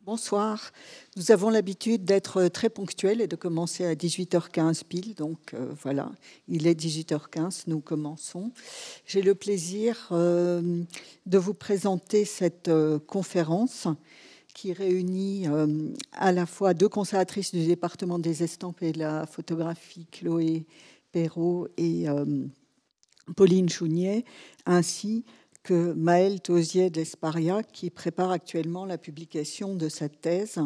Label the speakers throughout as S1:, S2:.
S1: Bonsoir. Nous avons l'habitude d'être très ponctuels et de commencer à 18h15 pile. Donc voilà, il est 18h15, nous commençons. J'ai le plaisir de vous présenter cette conférence qui réunit à la fois deux conservatrices du département des estampes et de la photographie, Chloé Perrault et Pauline Chounier, ainsi que Maëlle Tauzier d'Esparia, qui prépare actuellement la publication de sa thèse,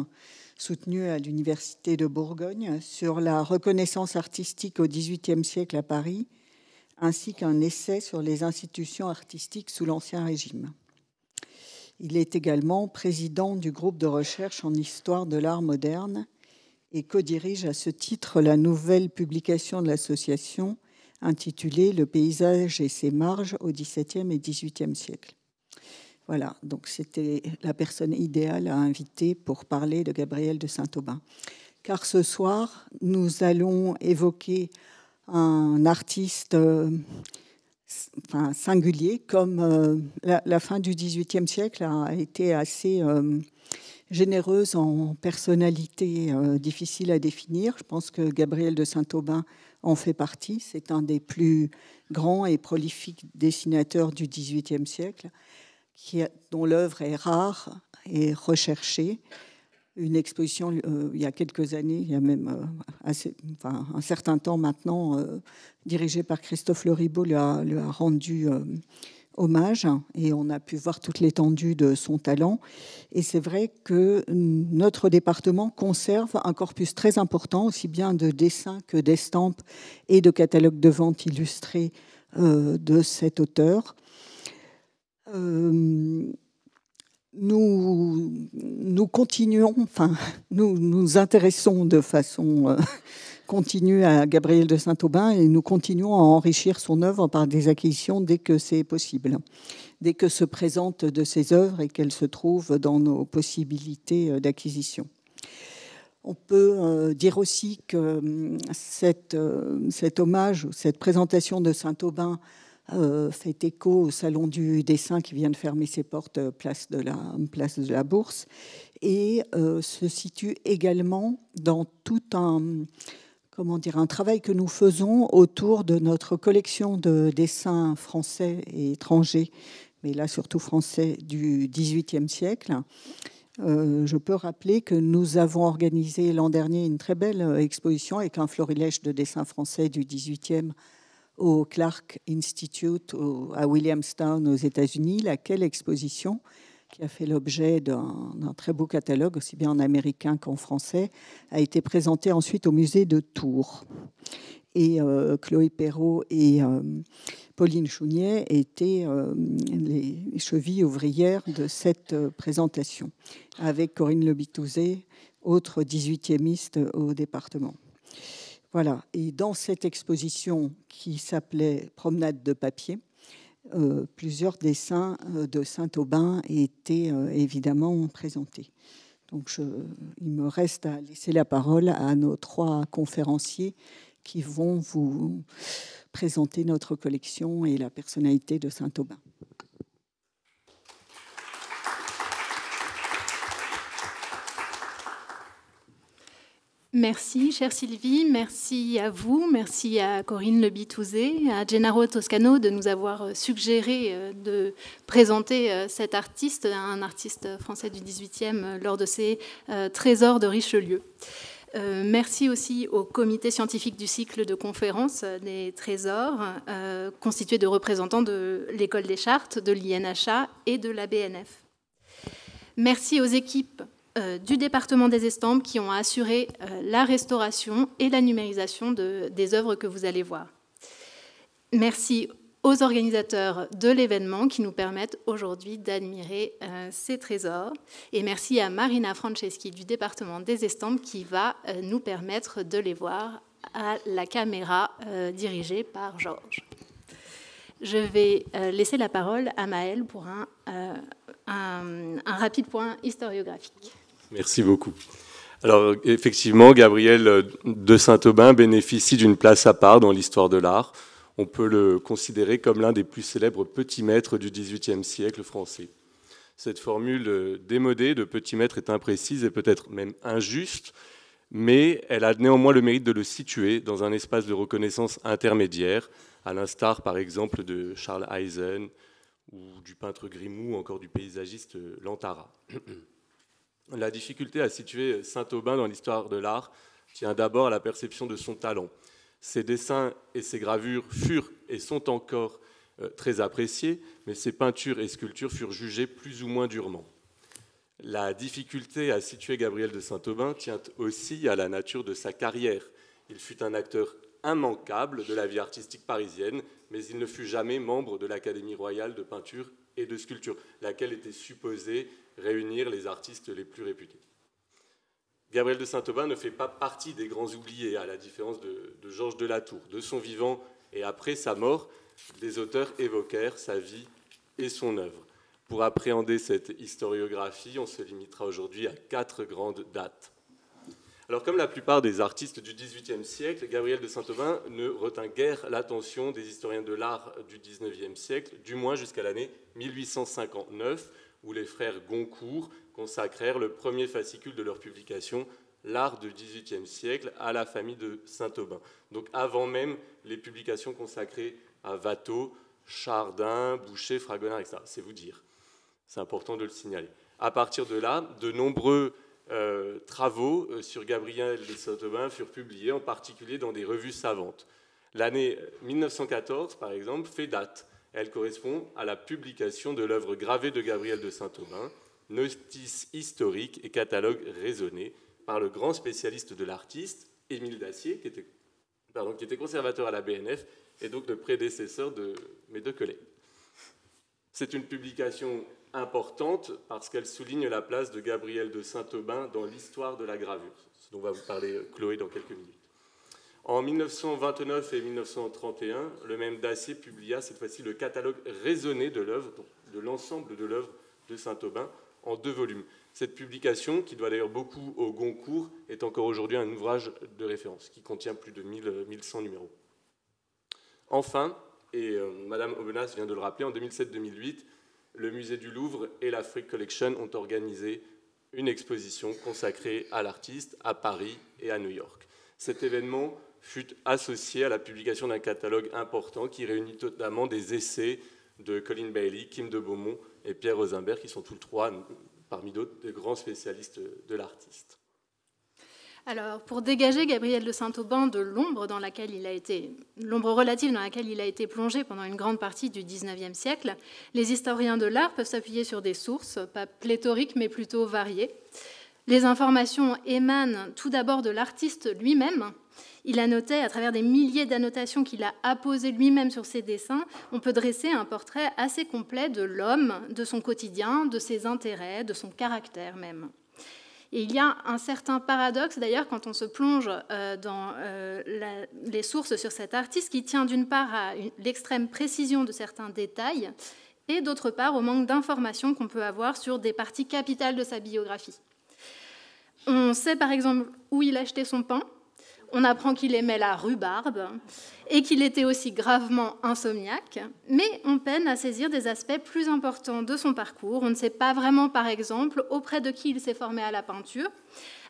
S1: soutenue à l'Université de Bourgogne, sur la reconnaissance artistique au XVIIIe siècle à Paris, ainsi qu'un essai sur les institutions artistiques sous l'Ancien Régime. Il est également président du groupe de recherche en histoire de l'art moderne et co-dirige à ce titre la nouvelle publication de l'association intitulée « Le paysage et ses marges au XVIIe et XVIIIe siècle ». Voilà, donc c'était la personne idéale à inviter pour parler de Gabriel de Saint-Aubin. Car ce soir, nous allons évoquer un artiste singulier, comme la fin du XVIIIe siècle a été assez généreuse en personnalité difficile à définir. Je pense que Gabriel de Saint-Aubin en fait partie. C'est un des plus grands et prolifiques dessinateurs du XVIIIe siècle, dont l'œuvre est rare et recherchée. Une exposition, il y a quelques années, il y a même un certain temps maintenant, dirigée par Christophe Leribaud, lui a rendu hommage, et on a pu voir toute l'étendue de son talent. Et c'est vrai que notre département conserve un corpus très important, aussi bien de dessins que d'estampes et de catalogues de vente illustrés de cet auteur. Nous continuons, nous nous intéressons de façon continue à Gabriel de Saint-Aubin et nous continuons à enrichir son œuvre par des acquisitions dès que c'est possible, dès que se présentent de ses œuvres et qu'elles se trouvent dans nos possibilités d'acquisition. On peut dire aussi que cet hommage, cette présentation de Saint-Aubin fait écho au Salon du dessin qui vient de fermer ses portes place de la Bourse et se situe également dans tout un travail que nous faisons autour de notre collection de dessins français et étrangers, mais là surtout français du XVIIIe siècle. Je peux rappeler que nous avons organisé l'an dernier une très belle exposition avec un florilège de dessins français du XVIIIe au Clark Institute à Williamstown aux États-Unis, laquelle exposition, qui a fait l'objet d'un très beau catalogue, aussi bien en américain qu'en français, a été présentée ensuite au musée de Tours. Et Chloé Perrault et Pauline Chounier étaient les chevilles ouvrières de cette présentation, avec Corinne Lebitouzé, autre 18e au département. Voilà, et dans cette exposition qui s'appelait « Promenade de papier », plusieurs dessins de Saint-Aubin étaient évidemment présentés. Donc il me reste à laisser la parole à nos trois conférenciers qui vont vous présenter notre collection et la personnalité de Saint-Aubin.
S2: Merci, chère Sylvie. Merci à vous. Merci à Corinne Lebitouzé, à Gennaro Toscano de nous avoir suggéré de présenter cet artiste, un artiste français du XVIIIe, lors de ses Trésors de Richelieu. Merci aussi au comité scientifique du cycle de conférences des Trésors, constitué de représentants de l'École des Chartes, de l'INHA et de la BNF. Merci aux équipes du département des estampes qui ont assuré la restauration et la numérisation des œuvres que vous allez voir. Merci aux organisateurs de l'événement qui nous permettent aujourd'hui d'admirer ces trésors. Et merci à Marina Franceschi du département des estampes qui va nous permettre de les voir à la caméra dirigée par Georges. Je vais laisser la parole à Maëlle pour un rapide point historiographique.
S3: Merci beaucoup. Alors, effectivement, Gabriel de Saint-Aubin bénéficie d'une place à part dans l'histoire de l'art. On peut le considérer comme l'un des plus célèbres petits maîtres du XVIIIe siècle français. Cette formule démodée de petit maître est imprécise et peut-être même injuste, mais elle a néanmoins le mérite de le situer dans un espace de reconnaissance intermédiaire, à l'instar par exemple de Charles Eisen ou du peintre Grimou ou encore du paysagiste Lantara. La difficulté à situer Saint-Aubin dans l'histoire de l'art tient d'abord à la perception de son talent. Ses dessins et ses gravures furent et sont encore très appréciés, mais ses peintures et sculptures furent jugées plus ou moins durement. La difficulté à situer Gabriel de Saint-Aubin tient aussi à la nature de sa carrière. Il fut un acteur immanquable de la vie artistique parisienne, mais il ne fut jamais membre de l'Académie royale de peinture et de sculpture, laquelle était supposée réunir les artistes les plus réputés. Gabriel de Saint-Aubin ne fait pas partie des grands oubliés, à la différence de Georges de La Tour. De son vivant et après sa mort, des auteurs évoquèrent sa vie et son œuvre. Pour appréhender cette historiographie, on se limitera aujourd'hui à 4 grandes dates. Alors, comme la plupart des artistes du XVIIIe siècle, Gabriel de Saint-Aubin ne retint guère l'attention des historiens de l'art du XIXe siècle, du moins jusqu'à l'année 1859, où les frères Goncourt consacrèrent le premier fascicule de leur publication, L'art du XVIIIe siècle, à la famille de Saint-Aubin. Donc avant même les publications consacrées à Watteau, Chardin, Boucher, Fragonard, etc. C'est vous dire. C'est important de le signaler. À partir de là, de nombreux travaux sur Gabriel de Saint-Aubin furent publiés, en particulier dans des revues savantes. L'année 1914, par exemple, fait date. Elle correspond à la publication de l'œuvre gravée de Gabriel de Saint-Aubin, Notice historique et catalogue raisonné, par le grand spécialiste de l'artiste, Émile Dacier, qui était conservateur à la BNF et donc le prédécesseur de mes 2 collègues. C'est une publication importante parce qu'elle souligne la place de Gabriel de Saint-Aubin dans l'histoire de la gravure, ce dont va vous parler Chloé dans quelques minutes. En 1929 et 1931, le même Dacier publia cette fois-ci le catalogue raisonné de l'œuvre, de l'ensemble de l'œuvre de Saint-Aubin, en 2 volumes. Cette publication, qui doit d'ailleurs beaucoup au Goncourt, est encore aujourd'hui un ouvrage de référence qui contient plus de 1100 numéros. Enfin, et Madame Aubenas vient de le rappeler, en 2007-2008, le musée du Louvre et la Frick Collection ont organisé une exposition consacrée à l'artiste à Paris et à New York. Cet événement fut associé à la publication d'un catalogue important qui réunit notamment des essais de Colin Bailey, Kim de Beaumont et Pierre Rosenberg, qui sont tous 3, parmi d'autres, de grands spécialistes de l'artiste.
S2: Alors, pour dégager Gabriel de Saint-Aubin de l'ombre relative dans laquelle il a été plongé pendant une grande partie du XIXe siècle, les historiens de l'art peuvent s'appuyer sur des sources, pas pléthoriques, mais plutôt variées. Les informations émanent tout d'abord de l'artiste lui-même. Il a noté, à travers des milliers d'annotations qu'il a apposées lui-même sur ses dessins, on peut dresser un portrait assez complet de l'homme, de son quotidien, de ses intérêts, de son caractère même. Et il y a un certain paradoxe, d'ailleurs, quand on se plonge dans les sources sur cet artiste, qui tient d'une part à l'extrême précision de certains détails, et d'autre part au manque d'informations qu'on peut avoir sur des parties capitales de sa biographie. On sait par exemple où il achetait son pain, on apprend qu'il aimait la rhubarbe et qu'il était aussi gravement insomniaque, mais on peine à saisir des aspects plus importants de son parcours. On ne sait pas vraiment, par exemple, auprès de qui il s'est formé à la peinture,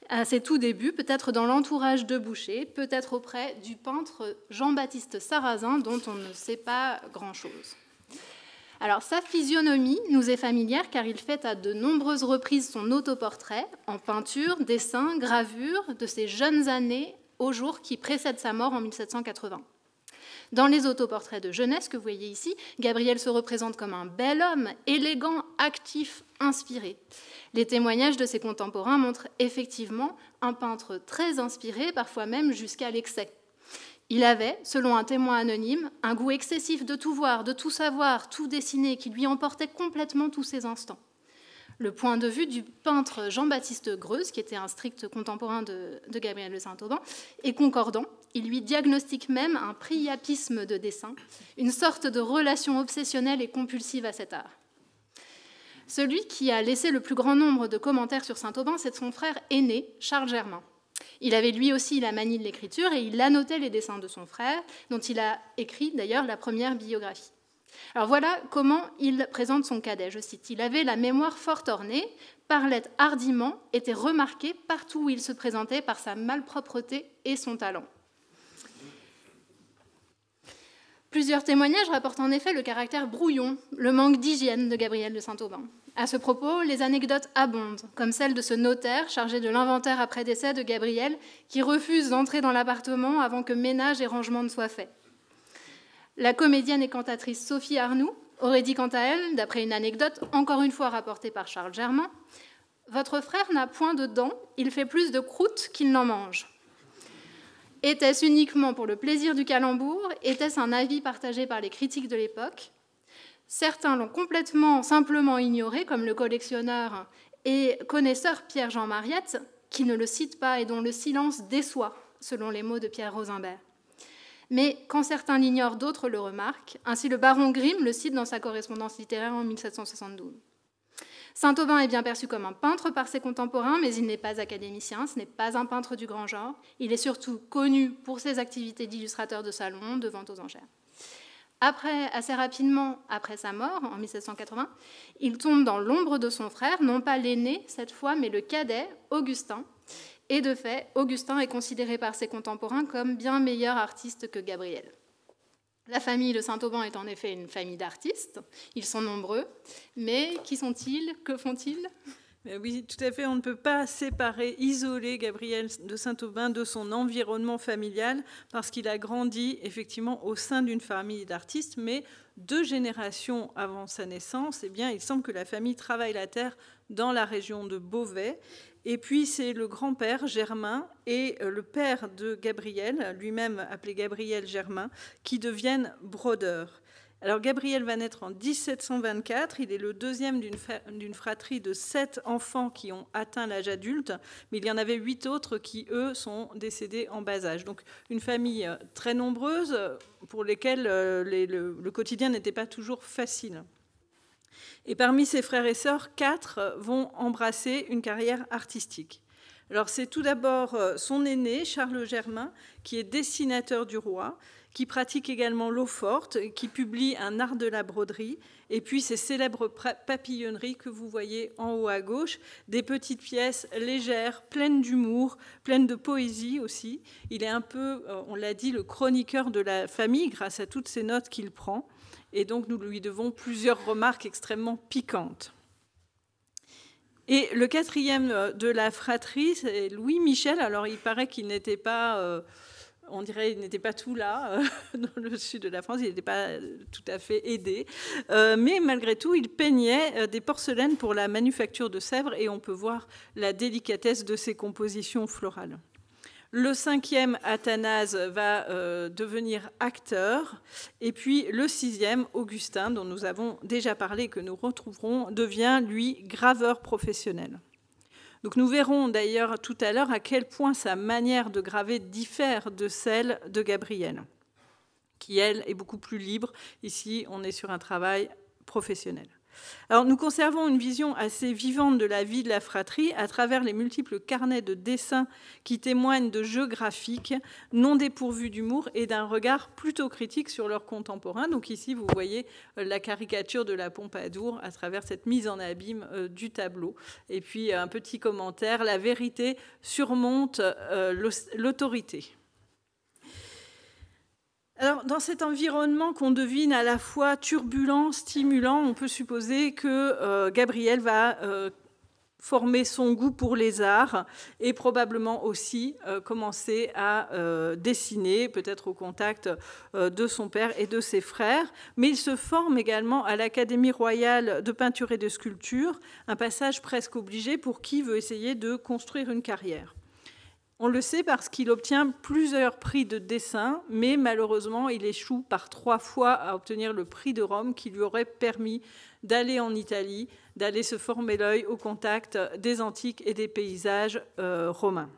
S2: à ses tout débuts, peut-être dans l'entourage de Boucher, peut-être auprès du peintre Jean-Baptiste Sarrazin, dont on ne sait pas grand-chose. Alors, sa physionomie nous est familière car il fait à de nombreuses reprises son autoportrait en peinture, dessin, gravure de ses jeunes années au jour qui précède sa mort en 1780. Dans les autoportraits de jeunesse que vous voyez ici, Gabriel se représente comme un bel homme, élégant, actif, inspiré. Les témoignages de ses contemporains montrent effectivement un peintre très inspiré, parfois même jusqu'à l'excès. Il avait, selon un témoin anonyme, un goût excessif de tout voir, de tout savoir, tout dessiner, qui lui emportait complètement tous ses instants. Le point de vue du peintre Jean-Baptiste Greuze, qui était un strict contemporain de Gabriel de Saint-Aubin, est concordant. Il lui diagnostique même un priapisme de dessin, une sorte de relation obsessionnelle et compulsive à cet art. Celui qui a laissé le plus grand nombre de commentaires sur Saint-Aubin, c'est son frère aîné, Charles Germain. Il avait lui aussi la manie de l'écriture et il annotait les dessins de son frère, dont il a écrit d'ailleurs la première biographie. Alors voilà comment il présente son cadet, je cite. « Il avait la mémoire fort ornée, parlait hardiment, était remarqué partout où il se présentait par sa malpropreté et son talent. » Plusieurs témoignages rapportent en effet le caractère brouillon, le manque d'hygiène de Gabriel de Saint-Aubin. À ce propos, les anecdotes abondent, comme celle de ce notaire chargé de l'inventaire après décès de Gabriel, qui refuse d'entrer dans l'appartement avant que ménage et rangement ne soient faits. La comédienne et cantatrice Sophie Arnoux aurait dit quant à elle, d'après une anecdote encore une fois rapportée par Charles Germain, « Votre frère n'a point de dents, il fait plus de croûtes qu'il n'en mange. » Était-ce uniquement pour le plaisir du calembour? Était-ce un avis partagé par les critiques de l'époque? Certains l'ont complètement, simplement ignoré, comme le collectionneur et connaisseur Pierre-Jean Mariette, qui ne le cite pas et dont le silence déçoit, selon les mots de Pierre Rosenberg. Mais quand certains l'ignorent, d'autres le remarquent. Ainsi, le baron Grimm le cite dans sa correspondance littéraire en 1772. Saint-Aubin est bien perçu comme un peintre par ses contemporains, mais il n'est pas académicien, ce n'est pas un peintre du grand genre. Il est surtout connu pour ses activités d'illustrateur de salon, de vente aux enchères. Assez rapidement après sa mort, en 1780, il tombe dans l'ombre de son frère, non pas l'aîné cette fois, mais le cadet, Augustin. Et de fait, Augustin est considéré par ses contemporains comme bien meilleur artiste que Gabriel. La famille de Saint-Aubin est en effet une famille d'artistes. Ils sont nombreux, mais qui sont-ils? Que font-ils?
S4: Oui, tout à fait. On ne peut pas séparer, isoler Gabriel de Saint-Aubin de son environnement familial parce qu'il a grandi effectivement au sein d'une famille d'artistes, mais 2 générations avant sa naissance, eh bien, il semble que la famille travaille la terre dans la région de Beauvais. Et puis, c'est le grand-père Germain et le père de Gabriel, lui-même appelé Gabriel Germain, qui deviennent brodeurs. Alors, Gabriel va naître en 1724. Il est le deuxième d'une fratrie de 7 enfants qui ont atteint l'âge adulte, mais il y en avait 8 autres qui, eux, sont décédés en bas âge. Donc, une famille très nombreuse pour lesquelles le quotidien n'était pas toujours facile. Et parmi ses frères et sœurs, 4 vont embrasser une carrière artistique. Alors, c'est tout d'abord son aîné, Charles Germain, qui est dessinateur du roi, qui pratique également l'eau-forte, qui publie un art de la broderie, et puis ces célèbres papillonneries que vous voyez en haut à gauche, des petites pièces légères, pleines d'humour, pleines de poésie aussi. Il est un peu, on l'a dit, le chroniqueur de la famille grâce à toutes ces notes qu'il prend, et donc nous lui devons plusieurs remarques extrêmement piquantes. Et le 4e de la fratrie, c'est Louis Michel. Alors il paraît qu'il n'était pas... on dirait qu'il n'était pas tout là, dans le sud de la France, il n'était pas tout à fait aidé. Mais malgré tout, il peignait des porcelaines pour la manufacture de Sèvres et on peut voir la délicatesse de ses compositions florales. Le 5e, Athanase, va devenir acteur. Et puis le 6e, Augustin, dont nous avons déjà parlé et que nous retrouverons, devient, lui, graveur professionnel. Donc nous verrons d'ailleurs tout à l'heure à quel point sa manière de graver diffère de celle de Gabriel, qui, elle, est beaucoup plus libre. Ici, on est sur un travail professionnel. Alors, nous conservons une vision assez vivante de la vie de la fratrie à travers les multiples carnets de dessins qui témoignent de jeux graphiques non dépourvus d'humour et d'un regard plutôt critique sur leurs contemporains. Donc ici, vous voyez la caricature de la Pompadour à travers cette mise en abîme du tableau. Et puis, un petit commentaire, la vérité surmonte l'autorité. Alors, dans cet environnement qu'on devine à la fois turbulent, stimulant, on peut supposer que Gabriel va former son goût pour les arts et probablement aussi commencer à dessiner, peut-être au contact de son père et de ses frères. Mais il se forme également à l'Académie royale de peinture et de sculpture, un passage presque obligé pour qui veut essayer de construire une carrière. On le sait parce qu'il obtient plusieurs prix de dessin, mais malheureusement, il échoue par 3 fois à obtenir le prix de Rome qui lui aurait permis d'aller en Italie, d'aller se former l'œil au contact des antiques et des paysages romains.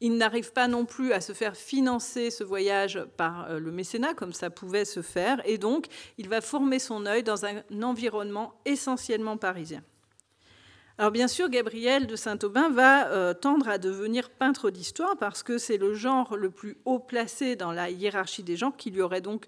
S4: Il n'arrive pas non plus à se faire financer ce voyage par le mécénat, comme ça pouvait se faire, et donc il va former son œil dans un environnement essentiellement parisien. Alors bien sûr, Gabriel de Saint-Aubin va tendre à devenir peintre d'histoire parce que c'est le genre le plus haut placé dans la hiérarchie des genres qui lui aurait donc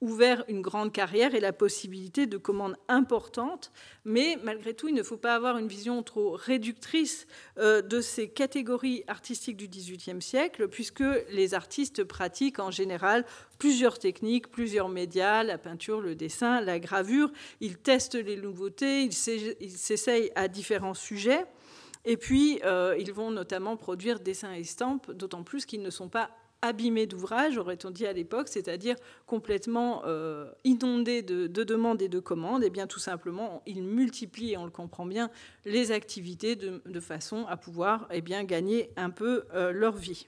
S4: ouvert une grande carrière et la possibilité de commandes importantes, mais malgré tout, il ne faut pas avoir une vision trop réductrice de ces catégories artistiques du XVIIIe siècle, puisque les artistes pratiquent en général plusieurs techniques, plusieurs médias, la peinture, le dessin, la gravure. Ils testent les nouveautés, ils s'essayent à différents sujets, et puis ils vont notamment produire dessins et estampes, d'autant plus qu'ils ne sont pas abîmés d'ouvrages, aurait-on dit à l'époque, c'est-à-dire complètement inondés de demandes et de commandes. Et bien tout simplement, ils multiplient, et on le comprend bien, les activités de façon à pouvoir gagner un peu leur vie.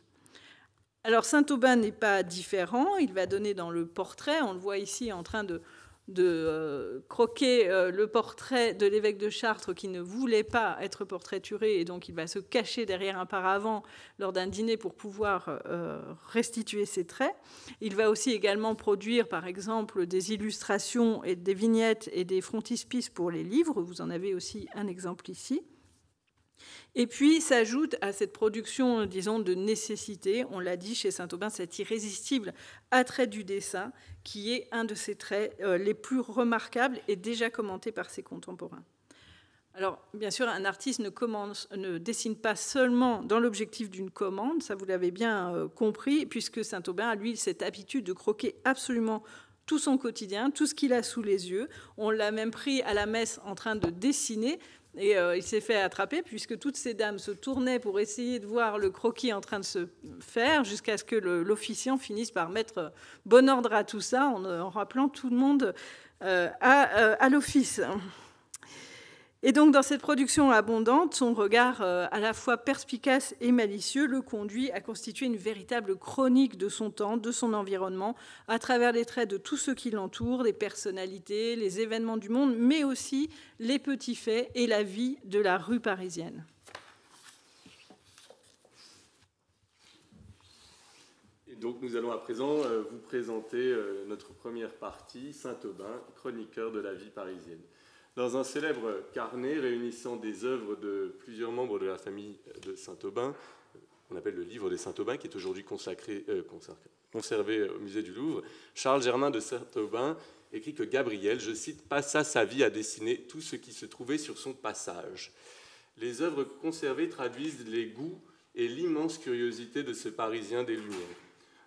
S4: Alors Saint-Aubin n'est pas différent, il va donner dans le portrait, on le voit ici en train de croquer le portrait de l'évêque de Chartres qui ne voulait pas être portraituré, et donc il va se cacher derrière un paravent lors d'un dîner pour pouvoir restituer ses traits. Il va aussi également produire par exemple des illustrations et des vignettes et des frontispices pour les livres, vous en avez aussi un exemple ici. Et puis s'ajoute à cette production, disons, de nécessité, on l'a dit chez Saint-Aubin, cet irrésistible attrait du dessin, qui est un de ses traits les plus remarquables et déjà commenté par ses contemporains. Alors, bien sûr, un artiste ne dessine pas seulement dans l'objectif d'une commande, ça vous l'avez bien compris, puisque Saint-Aubin a, lui, cette habitude de croquer absolument tout son quotidien, tout ce qu'il a sous les yeux. On l'a même pris à la messe en train de dessiner, et il s'est fait attraper puisque toutes ces dames se tournaient pour essayer de voir le croquis en train de se faire, jusqu'à ce que l'officiant finisse par mettre bon ordre à tout ça en rappelant tout le monde à l'office. Et donc, dans cette production abondante, son regard à la fois perspicace et malicieux le conduit à constituer une véritable chronique de son temps, de son environnement, à travers les traits de tous ceux qui l'entourent, les personnalités, les événements du monde, mais aussi les petits faits et la vie de la rue parisienne.
S3: Et donc, nous allons à présent vous présenter notre première partie, Saint-Aubin, chroniqueur de la vie parisienne. Dans un célèbre carnet réunissant des œuvres de plusieurs membres de la famille de Saint-Aubin, qu'on appelle le livre des Saint-Aubin, qui est aujourd'hui conservé au musée du Louvre, Charles Germain de Saint-Aubin écrit que Gabriel, je cite, passa sa vie à dessiner tout ce qui se trouvait sur son passage. Les œuvres conservées traduisent les goûts et l'immense curiosité de ce Parisien des Lumières.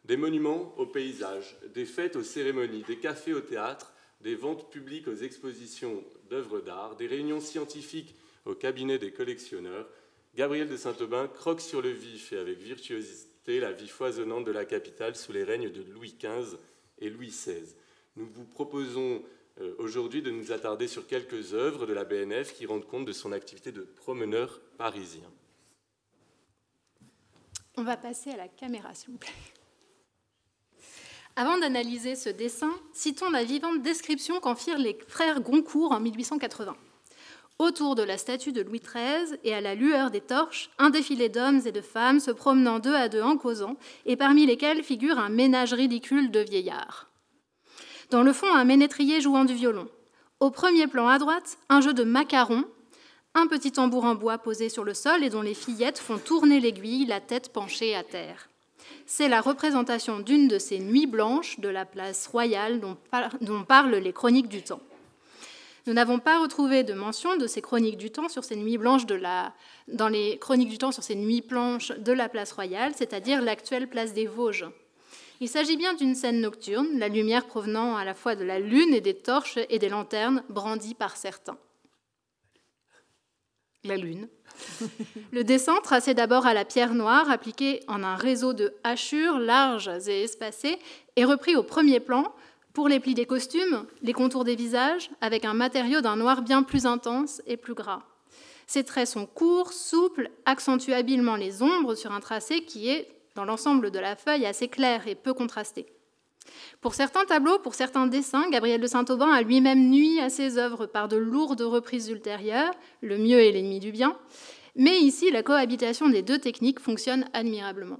S3: Des monuments aux paysages, des fêtes aux cérémonies, des cafés au théâtre, des ventes publiques aux expositions d'œuvres d'art, des réunions scientifiques au cabinet des collectionneurs, Gabriel de Saint-Aubin croque sur le vif et avec virtuosité la vie foisonnante de la capitale sous les règnes de Louis XV et Louis XVI. Nous vous proposons aujourd'hui de nous attarder sur quelques œuvres de la BNF qui rendent compte de son activité de promeneur parisien.
S2: On va passer à la caméra, s'il vous plaît. Avant d'analyser ce dessin, citons la vivante description qu'en firent les frères Goncourt en 1880. Autour de la statue de Louis XIII et à la lueur des torches, un défilé d'hommes et de femmes se promenant deux à deux en causant, et parmi lesquels figure un ménage ridicule de vieillards. Dans le fond, un ménétrier jouant du violon. Au premier plan à droite, un jeu de macarons, un petit tambour en bois posé sur le sol et dont les fillettes font tourner l'aiguille, la tête penchée à terre. C'est la représentation d'une de ces nuits blanches de la place royale dont parlent les chroniques du temps. Nous n'avons pas retrouvé de mention de ces chroniques du temps sur ces nuits blanches dans les chroniques du temps sur ces nuits blanches de la place royale, c'est-à-dire l'actuelle place des Vosges. Il s'agit bien d'une scène nocturne, la lumière provenant à la fois de la lune et des torches et des lanternes brandies par certains. La lune. Le dessin, tracé d'abord à la pierre noire, appliqué en un réseau de hachures larges et espacées, est repris au premier plan pour les plis des costumes, les contours des visages, avec un matériau d'un noir bien plus intense et plus gras. Ces traits sont courts, souples, accentuent habilement les ombres sur un tracé qui est, dans l'ensemble de la feuille, assez clair et peu contrasté. Pour certains tableaux, pour certains dessins, Gabriel de Saint-Aubin a lui-même nui à ses œuvres par de lourdes reprises ultérieures, le mieux est l'ennemi du bien, mais ici, la cohabitation des deux techniques fonctionne admirablement.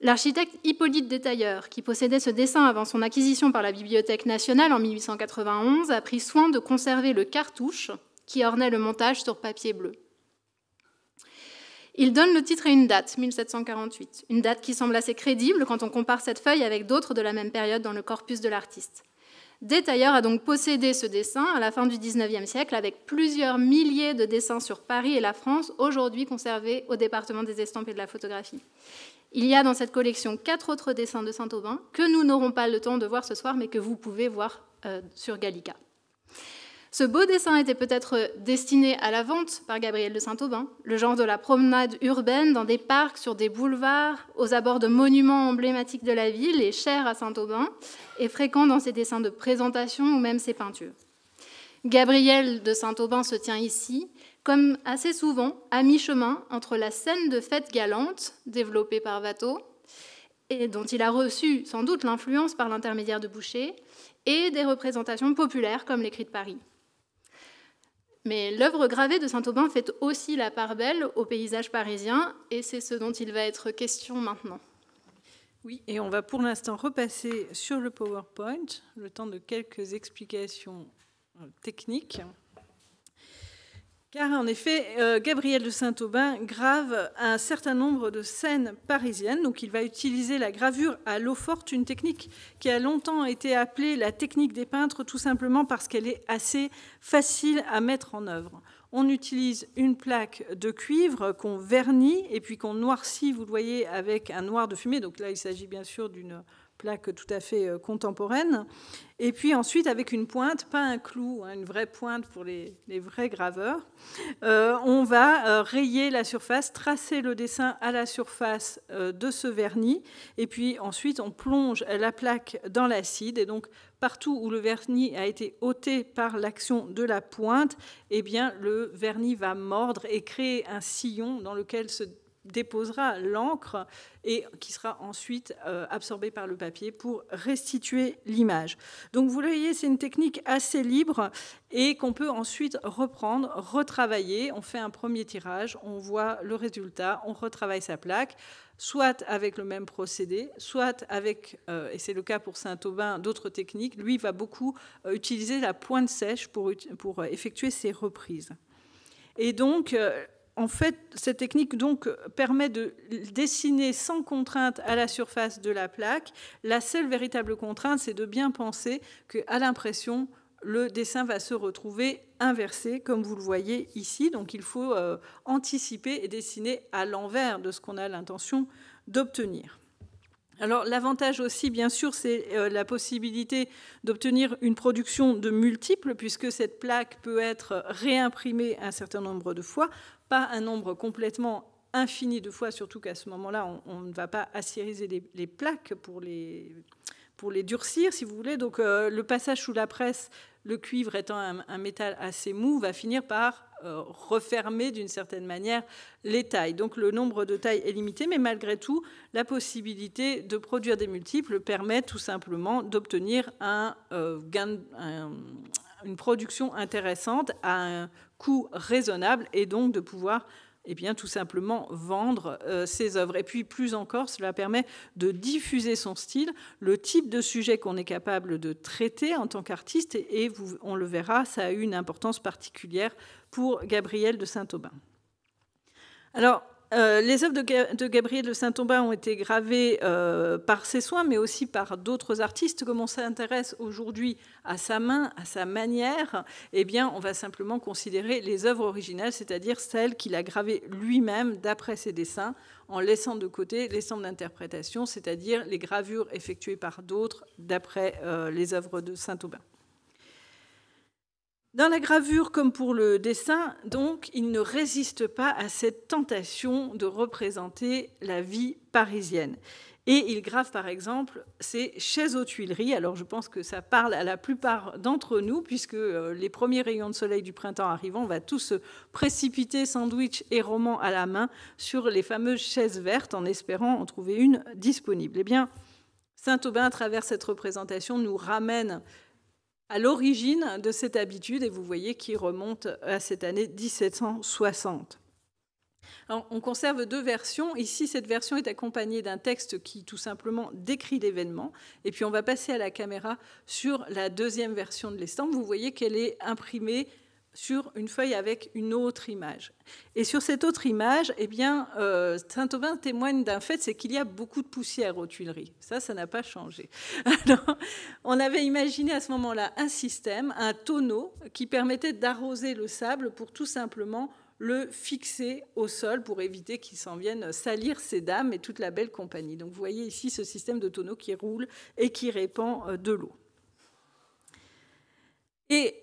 S2: L'architecte Hippolyte Détailleur, qui possédait ce dessin avant son acquisition par la Bibliothèque nationale en 1891, a pris soin de conserver le cartouche qui ornait le montage sur papier bleu. Il donne le titre et une date, 1748, une date qui semble assez crédible quand on compare cette feuille avec d'autres de la même période dans le corpus de l'artiste. Détailleur a donc possédé ce dessin à la fin du XIXe siècle avec plusieurs milliers de dessins sur Paris et la France, aujourd'hui conservés au département des estampes et de la photographie. Il y a dans cette collection 4 autres dessins de Saint-Aubin que nous n'aurons pas le temps de voir ce soir, mais que vous pouvez voir sur Gallica. Ce beau dessin était peut-être destiné à la vente par Gabriel de Saint-Aubin, le genre de la promenade urbaine dans des parcs, sur des boulevards, aux abords de monuments emblématiques de la ville et cher à Saint-Aubin, et fréquent dans ses dessins de présentation ou même ses peintures. Gabriel de Saint-Aubin se tient ici, comme assez souvent, à mi-chemin entre la scène de fête galante, développée par Watteau, et dont il a reçu sans doute l'influence par l'intermédiaire de Boucher, et des représentations populaires comme les Cris de Paris. Mais l'œuvre gravée de Saint-Aubin fait aussi la part belle au paysage parisien, et c'est ce dont il va être question maintenant.
S4: Oui, et on va pour l'instant repasser sur le PowerPoint, le temps de quelques explications techniques. Car en effet, Gabriel de Saint-Aubin grave un certain nombre de scènes parisiennes. Donc il va utiliser la gravure à l'eau forte, une technique qui a longtemps été appelée la technique des peintres, tout simplement parce qu'elle est assez facile à mettre en œuvre. On utilise une plaque de cuivre qu'on vernit et puis qu'on noircit, vous le voyez, avec un noir de fumée. Donc là, il s'agit bien sûr d'une plaque tout à fait contemporaine. Et puis ensuite, avec une pointe, pas un clou, une vraie pointe pour les vrais graveurs, on va rayer la surface, tracer le dessin à la surface de ce vernis. Et puis ensuite, on plonge la plaque dans l'acide. Et donc, partout où le vernis a été ôté par l'action de la pointe, eh bien, le vernis va mordre et créer un sillon dans lequel se déposera l'encre et qui sera ensuite absorbée par le papier pour restituer l'image. Donc vous voyez, c'est une technique assez libre et qu'on peut ensuite reprendre, retravailler. On fait un premier tirage, on voit le résultat, on retravaille sa plaque, soit avec le même procédé, soit avec, et c'est le cas pour Saint-Aubin, d'autres techniques. Lui va beaucoup utiliser la pointe sèche pour effectuer ses reprises. Et donc, en fait, cette technique donc permet de dessiner sans contrainte à la surface de la plaque. La seule véritable contrainte, c'est de bien penser qu'à l'impression, le dessin va se retrouver inversé, comme vous le voyez ici. Donc il faut anticiper et dessiner à l'envers de ce qu'on a l'intention d'obtenir. Alors l'avantage aussi, bien sûr, c'est la possibilité d'obtenir une production de multiples, puisque cette plaque peut être réimprimée un certain nombre de fois, pas un nombre complètement infini de fois, surtout qu'à ce moment-là, on ne va pas acériser les plaques pour les durcir, si vous voulez. Donc le passage sous la presse, le cuivre étant un métal assez mou, va finir par refermer d'une certaine manière les tailles. Donc le nombre de tailles est limité, mais malgré tout, la possibilité de produire des multiples permet tout simplement d'obtenir une production intéressante à un coût raisonnable et donc de pouvoir tout simplement vendre ses œuvres. Et puis, plus encore, cela permet de diffuser son style, le type de sujet qu'on est capable de traiter en tant qu'artiste, et on le verra, ça a eu une importance particulière pour Gabriel de Saint-Aubin. Alors, les œuvres de Gabriel de Saint-Aubin ont été gravées par ses soins, mais aussi par d'autres artistes. Comme on s'intéresse aujourd'hui à sa main, à sa manière, eh bien, on va simplement considérer les œuvres originales, c'est-à-dire celles qu'il a gravées lui-même d'après ses dessins, en laissant de côté les centres d'interprétation, c'est-à-dire les gravures effectuées par d'autres d'après les œuvres de Saint-Aubin. Dans la gravure, comme pour le dessin, donc, il ne résiste pas à cette tentation de représenter la vie parisienne. Et il grave, par exemple, ces chaises aux Tuileries. Alors, je pense que ça parle à la plupart d'entre nous, puisque les premiers rayons de soleil du printemps arrivant, on va tous se précipiter, sandwich et roman à la main, sur les fameuses chaises vertes, en espérant en trouver une disponible. Eh bien, Saint-Aubin, à travers cette représentation, nous ramène à l'origine de cette habitude, et vous voyez qu'il remonte à cette année 1760. Alors, on conserve deux versions. Ici, cette version est accompagnée d'un texte qui, tout simplement, décrit l'événement. Et puis, on va passer à la caméra sur la deuxième version de l'estampe. Vous voyez qu'elle est imprimée sur une feuille avec une autre image. Et sur cette autre image, eh bien, Saint-Aubin témoigne d'un fait, c'est qu'il y a beaucoup de poussière aux Tuileries. Ça n'a pas changé. Alors, on avait imaginé à ce moment-là un système, un tonneau, qui permettait d'arroser le sable pour tout simplement le fixer au sol pour éviter qu'il s'en vienne salir ces dames et toute la belle compagnie. Donc vous voyez ici ce système de tonneau qui roule et qui répand de l'eau. Et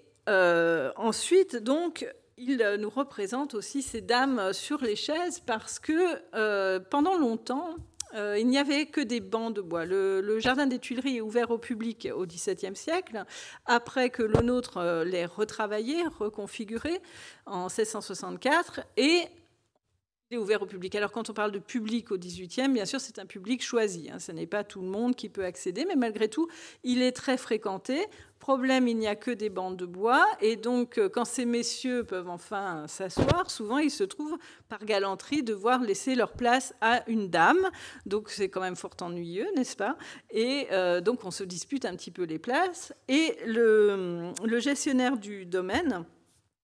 S4: ensuite, donc, il nous représente aussi ces dames sur les chaises parce que pendant longtemps, il n'y avait que des bancs de bois. Le jardin des Tuileries est ouvert au public au XVIIe siècle, après que Le Nôtre l'ait retravaillé, reconfiguré en 1664, et il est ouvert au public. Alors quand on parle de public au XVIIIe, bien sûr, c'est un public choisi. Ce n'est pas tout le monde qui peut accéder, mais malgré tout, il est très fréquenté. Problème, il n'y a que des bancs de bois. Et donc, quand ces messieurs peuvent enfin s'asseoir, souvent, ils se trouvent, par galanterie, devoir laisser leur place à une dame. Donc, c'est quand même fort ennuyeux, n'est-ce pas? Et donc, on se dispute un petit peu les places. Et le gestionnaire du domaine,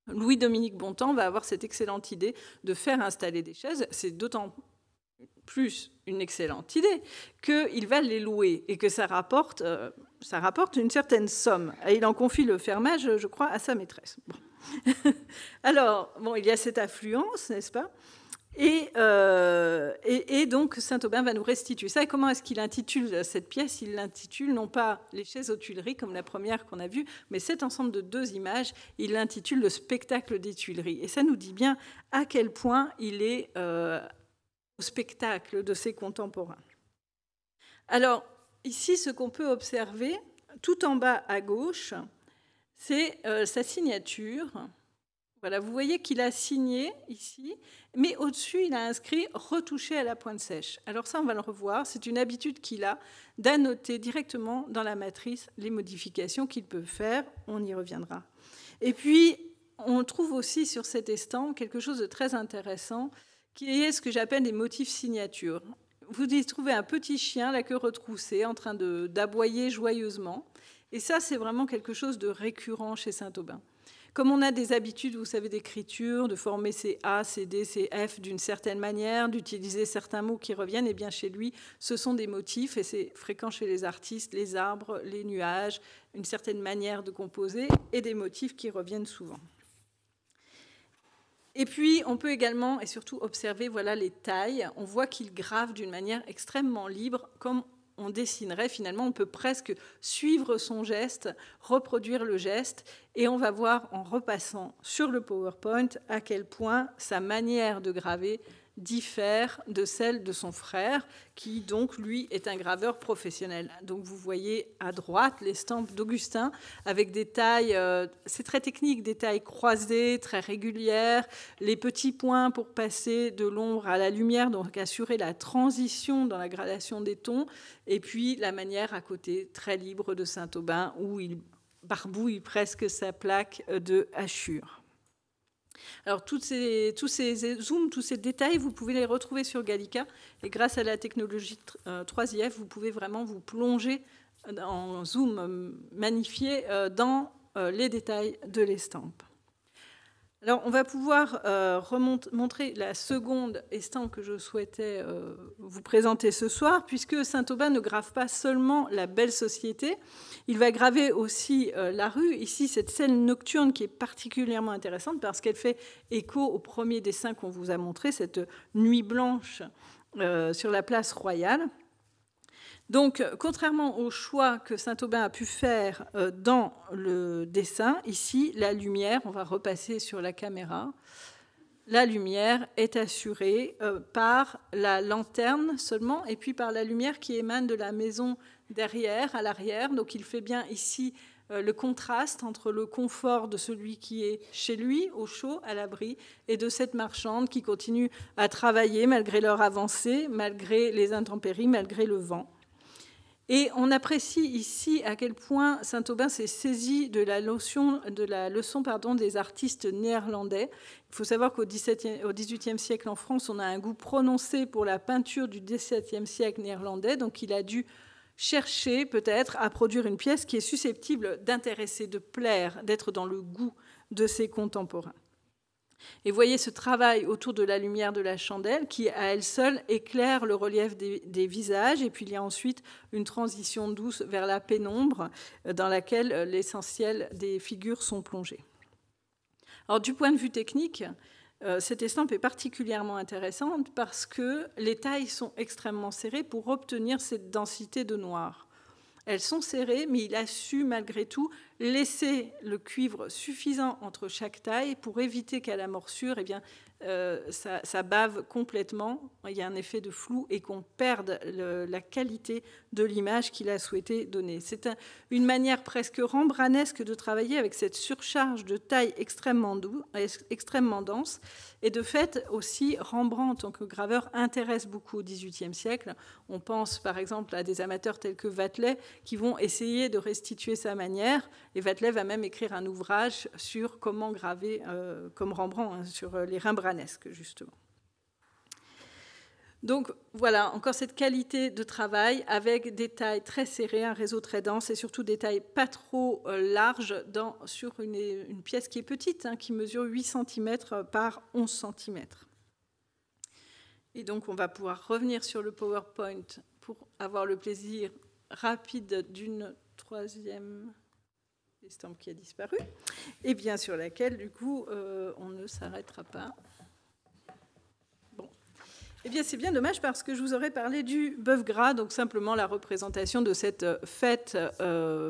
S4: Louis-Dominique Bontemps, va avoir cette excellente idée de faire installer des chaises. C'est d'autant plus une excellente idée qu'il va les louer et que ça rapporte une certaine somme. Et il en confie le fermage, je crois, à sa maîtresse. Bon. Alors, bon, il y a cette affluence, n'est-ce pas ? Et donc, Saint-Aubin va nous restituer ça. Et comment est-ce qu'il intitule cette pièce? Il l'intitule non pas « Les chaises aux Tuileries », comme la première qu'on a vue, mais cet ensemble de deux images, il l'intitule « Le spectacle des Tuileries ». Et ça nous dit bien à quel point il est au spectacle de ses contemporains. Alors, ici, ce qu'on peut observer, tout en bas à gauche, c'est sa signature. Voilà, vous voyez qu'il a signé ici, mais au-dessus, il a inscrit « retouché à la pointe sèche ». Alors ça, on va le revoir. C'est une habitude qu'il a d'annoter directement dans la matrice les modifications qu'il peut faire. On y reviendra. Et puis, on trouve aussi sur cet estampe quelque chose de très intéressant, qui est ce que j'appelle des motifs signatures. Vous y trouvez un petit chien, la queue retroussée, en train d'aboyer joyeusement. Et ça, c'est vraiment quelque chose de récurrent chez Saint-Aubin. Comme on a des habitudes, vous savez, d'écriture, de former ses A, ses D, ses F d'une certaine manière, d'utiliser certains mots qui reviennent, et bien chez lui, ce sont des motifs, et c'est fréquent chez les artistes, les arbres, les nuages, une certaine manière de composer, et des motifs qui reviennent souvent. Et puis, on peut également et surtout observer voilà, les tailles. On voit qu'il grave d'une manière extrêmement libre, comme on dessinerait finalement. On peut presque suivre son geste, reproduire le geste, et on va voir en repassant sur le PowerPoint à quel point sa manière de graver diffère de celle de son frère, qui donc, lui, est un graveur professionnel. Donc vous voyez à droite l'estampe d'Augustin avec des tailles, c'est très technique, des tailles croisées, très régulières, les petits points pour passer de l'ombre à la lumière, donc assurer la transition dans la gradation des tons, et puis la manière à côté très libre de Saint-Aubin où il barbouille presque sa plaque de hachure. Alors, tous ces zooms, tous ces détails, vous pouvez les retrouver sur Gallica. Et grâce à la technologie 3IF, vous pouvez vraiment vous plonger en zoom magnifié dans les détails de l'estampe. Alors, on va pouvoir montrer la seconde estampe que je souhaitais vous présenter ce soir, puisque Saint-Aubin ne grave pas seulement la belle société, il va graver aussi la rue. Ici, cette scène nocturne qui est particulièrement intéressante parce qu'elle fait écho au premier dessin qu'on vous a montré, cette nuit blanche sur la place Royale. Donc, contrairement au choix que Saint-Aubin a pu faire dans le dessin, ici, la lumière, on va repasser sur la caméra, la lumière est assurée par la lanterne seulement, et puis par la lumière qui émane de la maison derrière, à l'arrière. Donc, il fait bien ici le contraste entre le confort de celui qui est chez lui, au chaud, à l'abri, et de cette marchande qui continue à travailler malgré l'heure avancée, malgré les intempéries, malgré le vent. Et on apprécie ici à quel point Saint-Aubin s'est saisi de la leçon des artistes néerlandais. Il faut savoir qu'au XVIIIe siècle en France, on a un goût prononcé pour la peinture du XVIIe siècle néerlandais, donc il a dû chercher peut-être à produire une pièce qui est susceptible d'intéresser, de plaire, d'être dans le goût de ses contemporains. Et voyez ce travail autour de la lumière de la chandelle qui, à elle seule, éclaire le relief des visages. Et puis il y a ensuite une transition douce vers la pénombre dans laquelle l'essentiel des figures sont plongées. Alors du point de vue technique, cette estampe est particulièrement intéressante parce que les tailles sont extrêmement serrées pour obtenir cette densité de noir. Elles sont serrées, mais il a su malgré tout laisser le cuivre suffisant entre chaque taille pour éviter qu'à la morsure, ça bave complètement, il y a un effet de flou et qu'on perde la qualité de l'image qu'il a souhaité donner. C'est une manière presque rembranesque de travailler avec cette surcharge de taille extrêmement dense. Et de fait, aussi, Rembrandt, en tant que graveur, intéresse beaucoup au XVIIIe siècle. On pense par exemple à des amateurs tels que Vatelet qui vont essayer de restituer sa manière. Et Vatelet va même écrire un ouvrage sur comment graver, comme Rembrandt, sur les rembranesques, justement. Donc voilà, encore cette qualité de travail avec des tailles très serrées, un réseau très dense et surtout des tailles pas trop larges sur une pièce qui est petite, qui mesure 8 cm par 11 cm. Et donc on va pouvoir revenir sur le PowerPoint pour avoir le plaisir rapide d'une troisième estampe qui a disparu, et bien sur laquelle, du coup, on ne s'arrêtera pas. Bon. Eh bien, c'est bien dommage parce que je vous aurais parlé du bœuf gras, donc simplement la représentation de cette fête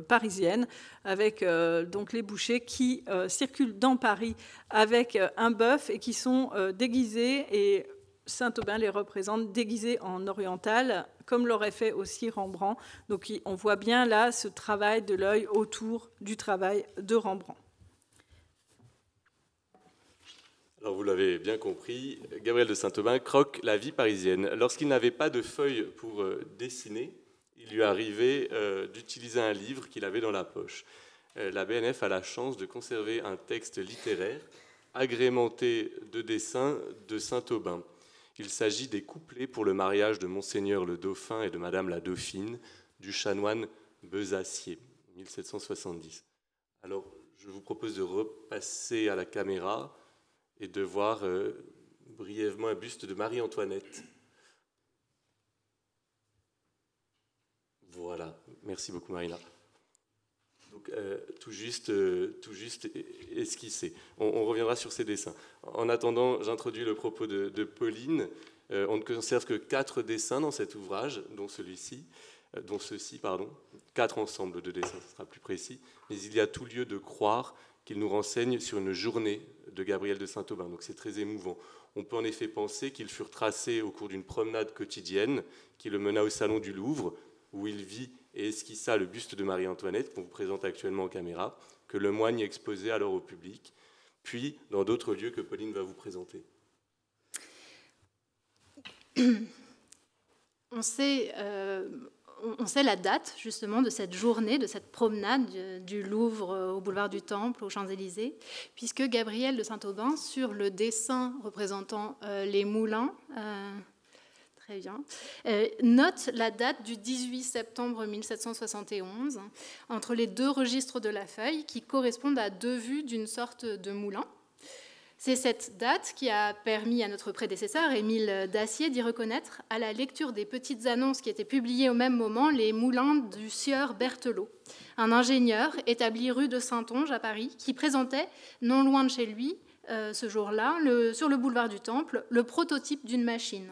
S4: parisienne, avec donc les bouchers qui circulent dans Paris avec un bœuf et qui sont déguisés, et Saint-Aubin les représente déguisés en oriental, comme l'aurait fait aussi Rembrandt. Donc on voit bien là ce travail de l'œil autour du travail de Rembrandt.
S3: Alors vous l'avez bien compris, Gabriel de Saint-Aubin croque la vie parisienne. Lorsqu'il n'avait pas de feuilles pour dessiner, il lui arrivait d'utiliser un livre qu'il avait dans la poche. La BNF a la chance de conserver un texte littéraire agrémenté de dessins de Saint-Aubin. Il s'agit des couplets pour le mariage de Monseigneur le Dauphin et de Madame la Dauphine du chanoine Bezacier, 1770. Alors, je vous propose de repasser à la caméra et de voir brièvement un buste de Marie-Antoinette. Voilà, merci beaucoup Marina. Donc, tout juste esquissé. On reviendra sur ces dessins. En attendant, j'introduis le propos de Pauline. On ne conserve que 4 dessins dans cet ouvrage, dont ceci, 4 ensembles de dessins, ce sera plus précis. Mais il y a tout lieu de croire qu'il nous renseigne sur une journée de Gabriel de Saint-Aubin. Donc c'est très émouvant. On peut en effet penser qu'ils furent tracés au cours d'une promenade quotidienne qui le mena au Salon du Louvre, où il vit et esquissa le buste de Marie-Antoinette, qu'on vous présente actuellement en caméra, que Lemoigne exposait alors au public, puis dans d'autres lieux que Pauline va vous présenter.
S2: On sait la date, justement, de cette journée, de cette promenade du Louvre au boulevard du Temple, aux Champs-Élysées, puisque Gabriel de Saint-Aubin, sur le dessin représentant les moulins, très bien, note la date du 18 septembre 1771 entre les 2 registres de la feuille qui correspondent à 2 vues d'une sorte de moulin. C'est cette date qui a permis à notre prédécesseur, Émile Dacier, d'y reconnaître, à la lecture des petites annonces qui étaient publiées au même moment, les moulins du sieur Berthelot, un ingénieur établi rue de Saintonge à Paris, qui présentait, non loin de chez lui, ce jour-là, sur le boulevard du Temple, le prototype d'une machine.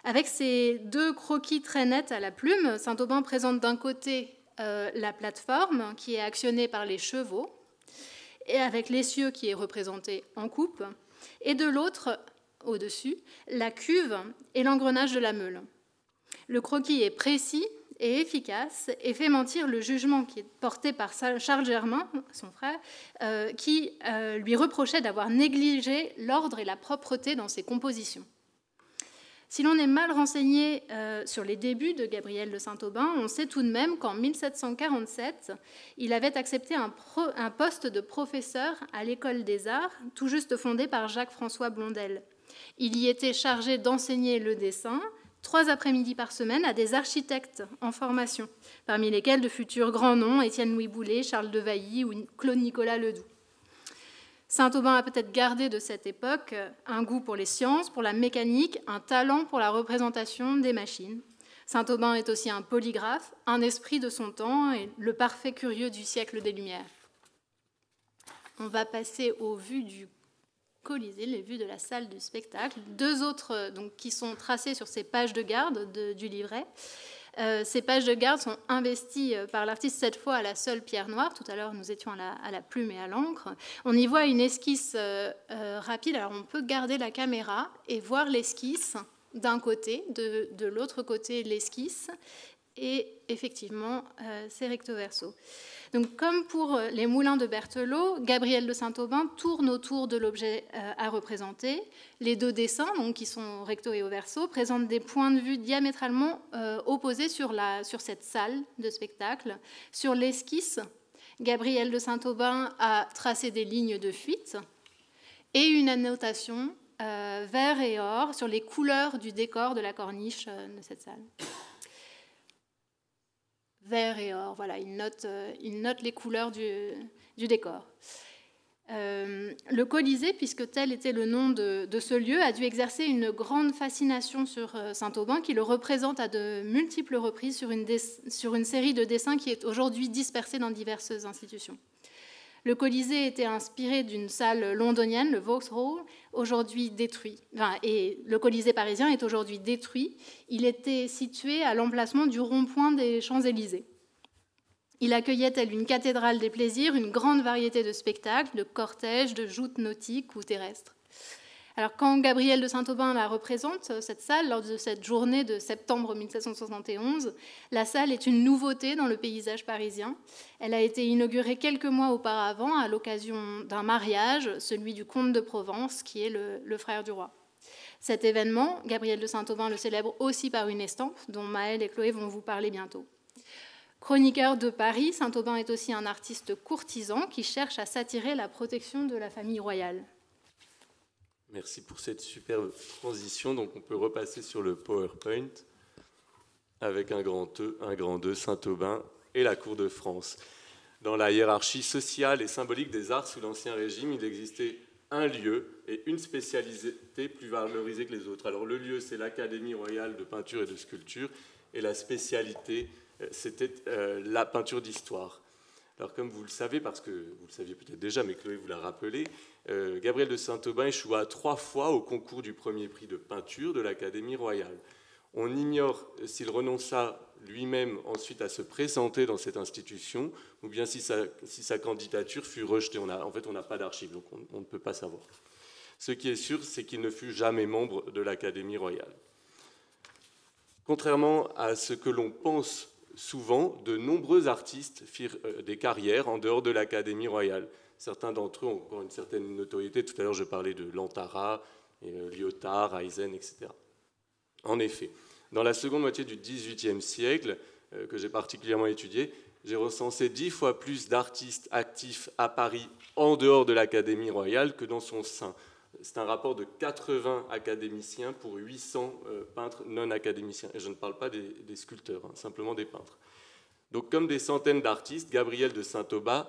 S2: Avec ces 2 croquis très nets à la plume, Saint-Aubin présente d'un côté la plateforme qui est actionnée par les chevaux, et avec l'essieu qui est représenté en coupe, et de l'autre, au-dessus, la cuve et l'engrenage de la meule. Le croquis est précis et efficace et fait mentir le jugement qui est porté par Charles Germain, son frère, qui lui reprochait d'avoir négligé l'ordre et la propreté dans ses compositions. Si l'on est mal renseigné sur les débuts de Gabriel de Saint-Aubin, on sait tout de même qu'en 1747, il avait accepté un poste de professeur à l'École des Arts, tout juste fondée par Jacques-François Blondel. Il y était chargé d'enseigner le dessin 3 après-midi par semaine à des architectes en formation, parmi lesquels de futurs grands noms, Étienne Louis Boullé, Charles de Vailly ou Claude Nicolas Ledoux. Saint-Aubin a peut-être gardé de cette époque un goût pour les sciences, pour la mécanique, un talent pour la représentation des machines. Saint-Aubin est aussi un polygraphe, un esprit de son temps et le parfait curieux du siècle des Lumières. On va passer aux vues du Colisée, les vues de la salle du spectacle. Deux autres donc, qui sont tracées sur ces pages de garde du livret. Ces pages de garde sont investies par l'artiste cette fois à la seule pierre noire. Tout à l'heure, nous étions à la plume et à l'encre. On y voit une esquisse rapide. Alors, on peut garder la caméra et voir l'esquisse d'un côté, de l'autre côté, l'esquisse. Et effectivement, c'est recto verso. Donc, comme pour les moulins de Berthelot, Gabriel de Saint-Aubin tourne autour de l'objet à représenter. Les deux dessins, donc, qui sont recto et au verso, présentent des points de vue diamétralement opposés sur cette salle de spectacle. Sur l'esquisse, Gabriel de Saint-Aubin a tracé des lignes de fuite et une annotation vert et or sur les couleurs du décor de la corniche de cette salle. Vert et or, voilà, il note les couleurs du décor. Le Colisée, puisque tel était le nom de ce lieu, a dû exercer une grande fascination sur Saint-Aubin, qui le représente à de multiples reprises sur une série de dessins qui est aujourd'hui dispersée dans diverses institutions. Le Colisée était inspiré d'une salle londonienne, le Vauxhall, aujourd'hui détruit. Et le Colisée parisien est aujourd'hui détruit. Il était situé à l'emplacement du rond-point des Champs-Élysées. Il accueillait, tel une cathédrale des plaisirs, une grande variété de spectacles, de cortèges, de joutes nautiques ou terrestres. Alors, quand Gabriel de Saint-Aubin la représente, cette salle, lors de cette journée de septembre 1771, la salle est une nouveauté dans le paysage parisien. Elle a été inaugurée quelques mois auparavant à l'occasion d'un mariage, celui du comte de Provence, qui est le frère du roi. Cet événement, Gabriel de Saint-Aubin le célèbre aussi par une estampe, dont Maëlle et Chloé vont vous parler bientôt. Chroniqueur de Paris, Saint-Aubin est aussi un artiste courtisan qui cherche à s'attirer la protection de la famille royale.
S3: Merci pour cette superbe transition. Donc on peut repasser sur le PowerPoint avec un grand E, un grand E, Saint-Aubin et la cour de France. Dans la hiérarchie sociale et symbolique des arts sous l'Ancien Régime, il existait un lieu et une spécialité plus valorisée que les autres. Alors le lieu, c'est l'Académie royale de peinture et de sculpture, et la spécialité, c'était la peinture d'histoire. Alors comme vous le savez, parce que vous le saviez peut-être déjà, mais Chloé vous l'a rappelé, Gabriel de Saint-Aubin échoua 3 fois au concours du premier prix de peinture de l'Académie royale. On ignore s'il renonça lui-même ensuite à se présenter dans cette institution, ou bien si sa candidature fut rejetée. En fait, on n'a pas d'archives, donc on ne peut pas savoir. Ce qui est sûr, c'est qu'il ne fut jamais membre de l'Académie royale. Contrairement à ce que l'on pense souvent, de nombreux artistes firent des carrières en dehors de l'Académie royale. Certains d'entre eux ont encore une certaine notoriété. Tout à l'heure, je parlais de Lantara, Lyotard, Eisen, etc. En effet, dans la seconde moitié du XVIIIe siècle, que j'ai particulièrement étudié, j'ai recensé 10 fois plus d'artistes actifs à Paris en dehors de l'Académie royale que dans son sein. C'est un rapport de 80 académiciens pour 800 peintres non académiciens. Et je ne parle pas des sculpteurs, simplement des peintres. Donc, comme des centaines d'artistes, Gabriel de Saint-Aubin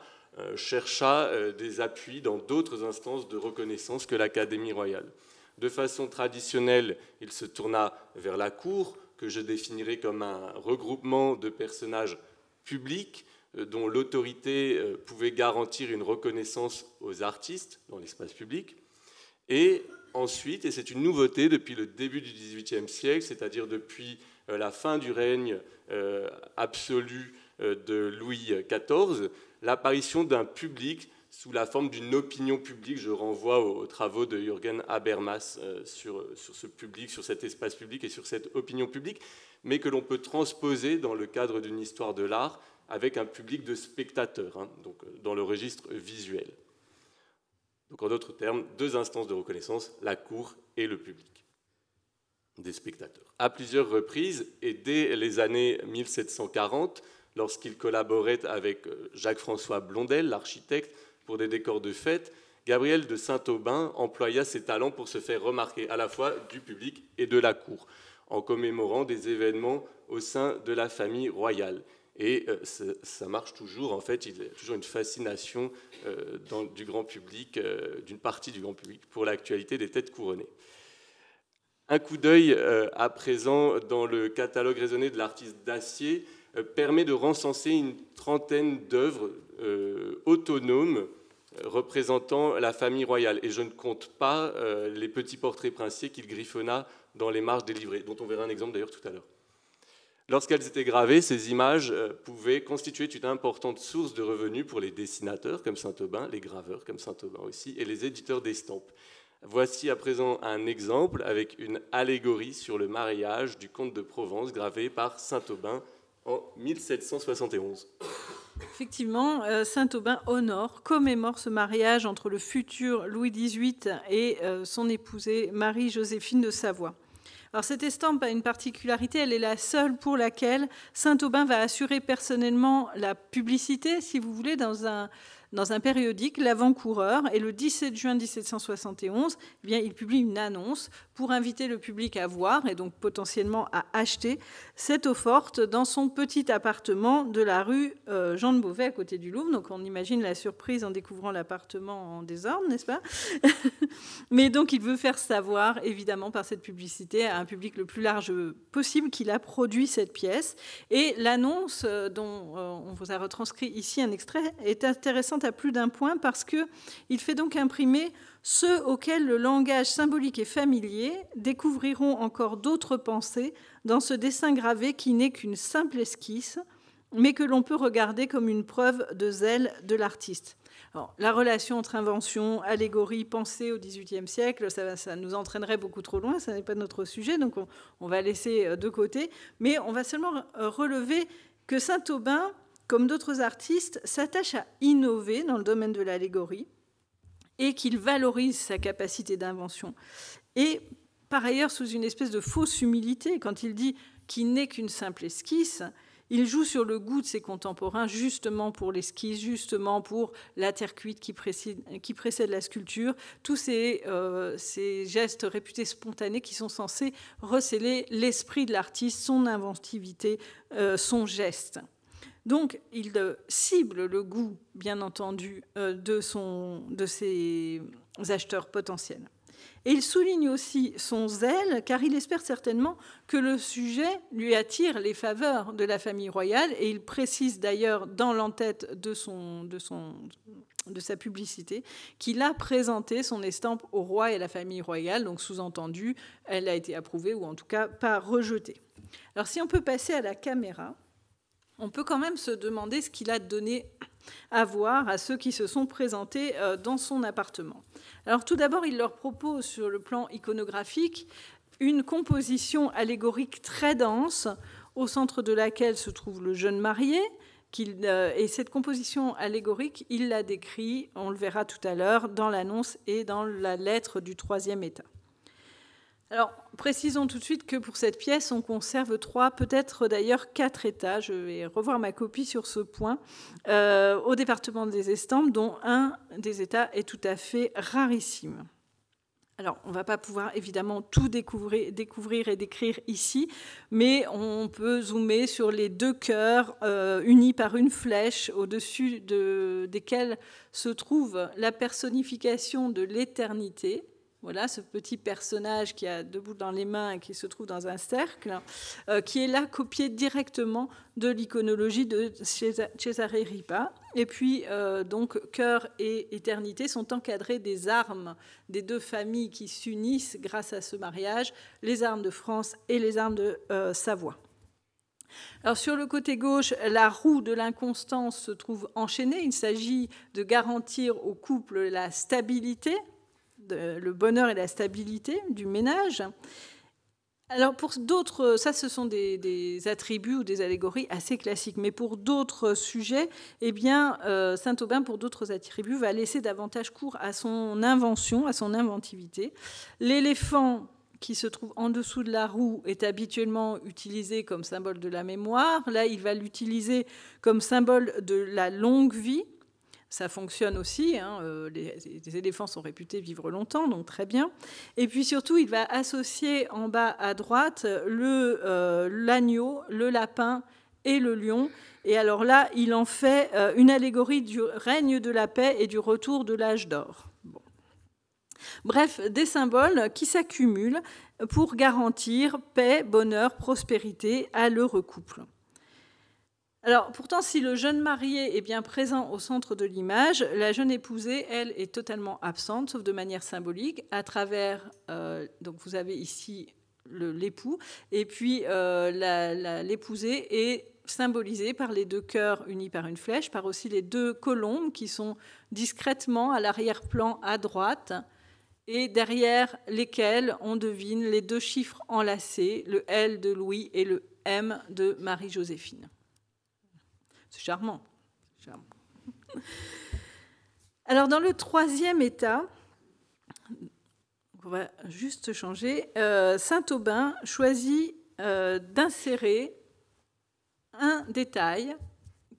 S3: chercha des appuis dans d'autres instances de reconnaissance que l'Académie royale. De façon traditionnelle, il se tourna vers la cour, que je définirais comme un regroupement de personnages publics dont l'autorité pouvait garantir une reconnaissance aux artistes dans l'espace public. Et ensuite, et c'est une nouveauté depuis le début du XVIIIe siècle, c'est-à-dire depuis la fin du règne absolu de Louis XIV, l'apparition d'un public sous la forme d'une opinion publique. Je renvoie aux travaux de Jürgen Habermas sur ce public, sur cet espace public et sur cette opinion publique, mais que l'on peut transposer dans le cadre d'une histoire de l'art avec un public de spectateurs, donc dans le registre visuel. Donc en d'autres termes, 2 instances de reconnaissance, la cour et le public des spectateurs. À plusieurs reprises, et dès les années 1740, lorsqu'il collaborait avec Jacques-François Blondel, l'architecte, pour des décors de fête, Gabriel de Saint-Aubin employa ses talents pour se faire remarquer à la fois du public et de la cour, en commémorant des événements au sein de la famille royale. Et ça marche toujours, en fait, il y a toujours une fascination du grand public, d'une partie du grand public, pour l'actualité des têtes couronnées. Un coup d'œil à présent dans le catalogue raisonné de l'artiste Dacier permet de recenser une trentaine d'œuvres autonomes représentant la famille royale. Et je ne compte pas les petits portraits princiers qu'il griffonna dans les marges des livrets, dont on verra un exemple d'ailleurs tout à l'heure. Lorsqu'elles étaient gravées, ces images pouvaient constituer une importante source de revenus pour les dessinateurs comme Saint-Aubin, les graveurs comme Saint-Aubin aussi, et les éditeurs d'estampes. Voici à présent un exemple avec une allégorie sur le mariage du comte de Provence gravée par Saint-Aubin en 1771.
S4: Effectivement, Saint-Aubin commémore ce mariage entre le futur Louis XVIII et son épousée Marie-Joséphine de Savoie. Alors cette estampe a une particularité, elle est la seule pour laquelle Saint-Aubin va assurer personnellement la publicité, si vous voulez, dans un périodique, l'Avant-Coureur, et le 17 juin 1771, eh bien, il publie une annonce pour inviter le public à voir et donc potentiellement à acheter cette eau-forte dans son petit appartement de la rue Jean de Beauvais à côté du Louvre. Donc on imagine la surprise en découvrant l'appartement en désordre, n'est-ce pas? Mais donc il veut faire savoir, évidemment, par cette publicité à un public le plus large possible qu'il a produit cette pièce. Et l'annonce dont on vous a retranscrit ici un extrait est intéressante à plus d'un point parce qu'il fait donc imprimer ceux auxquels le langage symbolique est familier découvriront encore d'autres pensées dans ce dessin gravé qui n'est qu'une simple esquisse, mais que l'on peut regarder comme une preuve de zèle de l'artiste. Alors, la relation entre invention, allégorie, pensée au XVIIIe siècle, ça nous entraînerait beaucoup trop loin, ça n'est pas notre sujet, donc on va laisser de côté, mais on va seulement relever que Saint-Aubin, comme d'autres artistes, s'attache à innover dans le domaine de l'allégorie et qu'il valorise sa capacité d'invention. Et par ailleurs, sous une espèce de fausse humilité, quand il dit qu'il n'est qu'une simple esquisse, il joue sur le goût de ses contemporains, justement pour l'esquisse, justement pour la terre cuite qui précède la sculpture, tous ces gestes réputés spontanés qui sont censés recéler l'esprit de l'artiste, son inventivité, son geste. Donc, il cible le goût, bien entendu, de ses acheteurs potentiels. Et il souligne aussi son zèle, car il espère certainement que le sujet lui attire les faveurs de la famille royale, et il précise d'ailleurs dans l'entête de sa publicité qu'il a présenté son estampe au roi et à la famille royale, donc sous-entendu, elle a été approuvée, ou en tout cas pas rejetée. Alors si on peut passer à la caméra, on peut quand même se demander ce qu'il a donné à voir à ceux qui se sont présentés dans son appartement. Alors tout d'abord, il leur propose sur le plan iconographique une composition allégorique très dense, au centre de laquelle se trouve le jeune marié, et cette composition allégorique, il la décrit, on le verra tout à l'heure, dans l'annonce et dans la lettre du 3e état. Alors, précisons tout de suite que pour cette pièce, on conserve 3, peut-être d'ailleurs 4 états. Je vais revoir ma copie sur ce point, au département des estampes, dont un des états est tout à fait rarissime. Alors, on ne va pas pouvoir évidemment tout découvrir et décrire ici, mais on peut zoomer sur les 2 cœurs unis par une flèche, au-dessus desquels se trouve la personnification de l'éternité. Voilà, ce petit personnage qui a debout dans les mains et qui se trouve dans un cercle, qui est là copié directement de l'iconologie de Cesare Ripa. Et puis, donc, cœur et éternité sont encadrés des armes des 2 familles qui s'unissent grâce à ce mariage, les armes de France et les armes de Savoie. Alors, sur le côté gauche, la roue de l'inconstance se trouve enchaînée. Il s'agit de garantir au couple la stabilité, le bonheur et la stabilité du ménage. Alors pour d'autres, ça ce sont des attributs ou des allégories assez classiques, mais pour d'autres sujets, eh bien, Saint-Aubin, pour d'autres attributs, va laisser davantage cours à son invention, à son inventivité. L'éléphant qui se trouve en dessous de la roue est habituellement utilisé comme symbole de la mémoire. Là, il va l'utiliser comme symbole de la longue vie. Ça fonctionne aussi, hein, les éléphants sont réputés vivre longtemps, donc très bien. Et puis surtout, il va associer en bas à droite l'agneau, le lapin et le lion. Et alors là, il en fait une allégorie du règne de la paix et du retour de l'âge d'or. Bon. Bref, des symboles qui s'accumulent pour garantir paix, bonheur, prospérité à l'heureux couple. Alors, pourtant, si le jeune marié est bien présent au centre de l'image, la jeune épousée, elle, est totalement absente, sauf de manière symbolique, à travers, donc vous avez ici l'époux, et puis l'épousée est symbolisée par les deux cœurs unis par une flèche, par aussi les deux colombes qui sont discrètement à l'arrière-plan à droite, et derrière lesquelles on devine les deux chiffres enlacés, le L de Louis et le M de Marie-Joséphine. C'est charmant. Alors, dans le troisième état, on va juste changer, Saint-Aubin choisit d'insérer un détail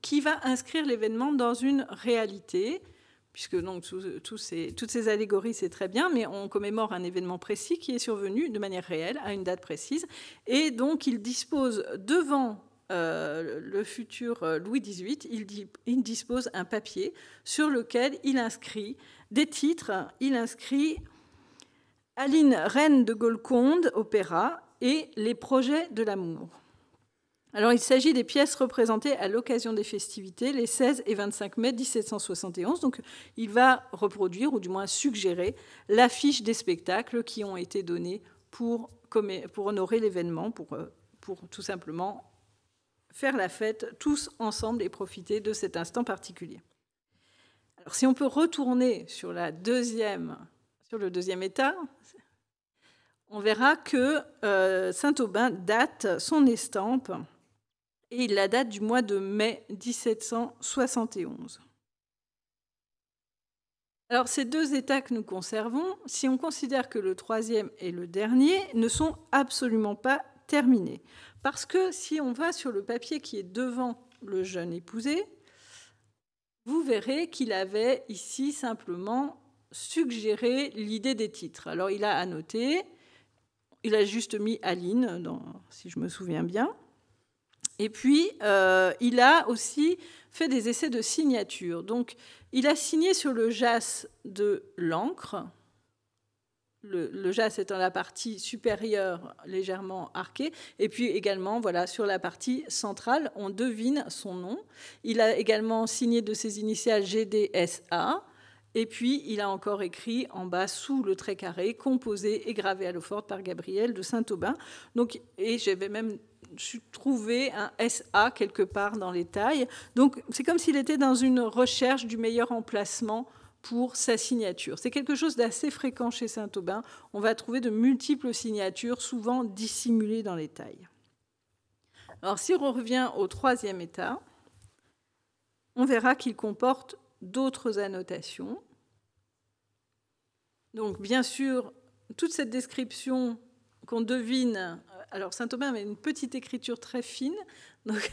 S4: qui va inscrire l'événement dans une réalité, puisque donc, toutes ces allégories, c'est très bien, mais on commémore un événement précis qui est survenu de manière réelle, à une date précise, et donc il dispose devant le futur Louis XVIII, il dispose un papier sur lequel il inscrit des titres. Il inscrit « Aline, reine de Golconde, opéra » et « Les projets de l'amour ». Alors, il s'agit des pièces représentées à l'occasion des festivités les 16 et 25 mai 1771. Donc, il va reproduire, ou du moins suggérer, l'affiche des spectacles qui ont été donnés pour honorer l'événement, pour tout simplement faire la fête tous ensemble et profiter de cet instant particulier. Alors, si on peut retourner sur le deuxième état, on verra que Saint-Aubin date son estampe, et il la date du mois de mai 1771. Alors, ces deux états que nous conservons, si on considère que le troisième et le dernier ne sont absolument pas terminés. Parce que si on va sur le papier qui est devant le jeune épousé, vous verrez qu'il avait ici simplement suggéré l'idée des titres. Alors, il a annoté, il a juste mis Aline, si je me souviens bien. Et puis, il a aussi fait des essais de signature. Donc, il a signé sur le jasse de l'encre, le jasse étant la partie supérieure légèrement arquée, et puis également, voilà, sur la partie centrale, on devine son nom. Il a également signé de ses initiales GDSA, et puis il a encore écrit en bas, sous le trait carré, composé et gravé à l'eau forte par Gabriel de Saint-Aubin. Donc, et j'avais même trouvé un SA quelque part dans les tailles. Donc, c'est comme s'il était dans une recherche du meilleur emplacement pour sa signature. C'est quelque chose d'assez fréquent chez Saint-Aubin. On va trouver de multiples signatures, souvent dissimulées dans les tailles. Alors, si on revient au troisième état, on verra qu'il comporte d'autres annotations. Donc, bien sûr, toute cette description qu'on devine... Alors, Saint-Aubin avait une petite écriture très fine, donc...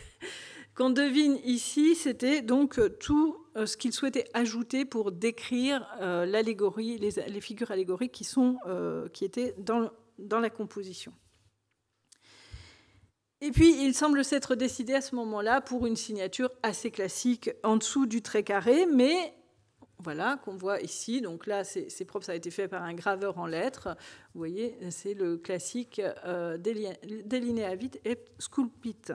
S4: qu'on devine ici, c'était donc tout ce qu'il souhaitait ajouter pour décrire l'allégorie, les figures allégoriques qui étaient dans la composition. Et puis, il semble s'être décidé à ce moment-là pour une signature assez classique en dessous du trait carré, mais voilà, qu'on voit ici. Donc là, c'est propre, ça a été fait par un graveur en lettres. Vous voyez, c'est le classique Delineavit et Sculpit.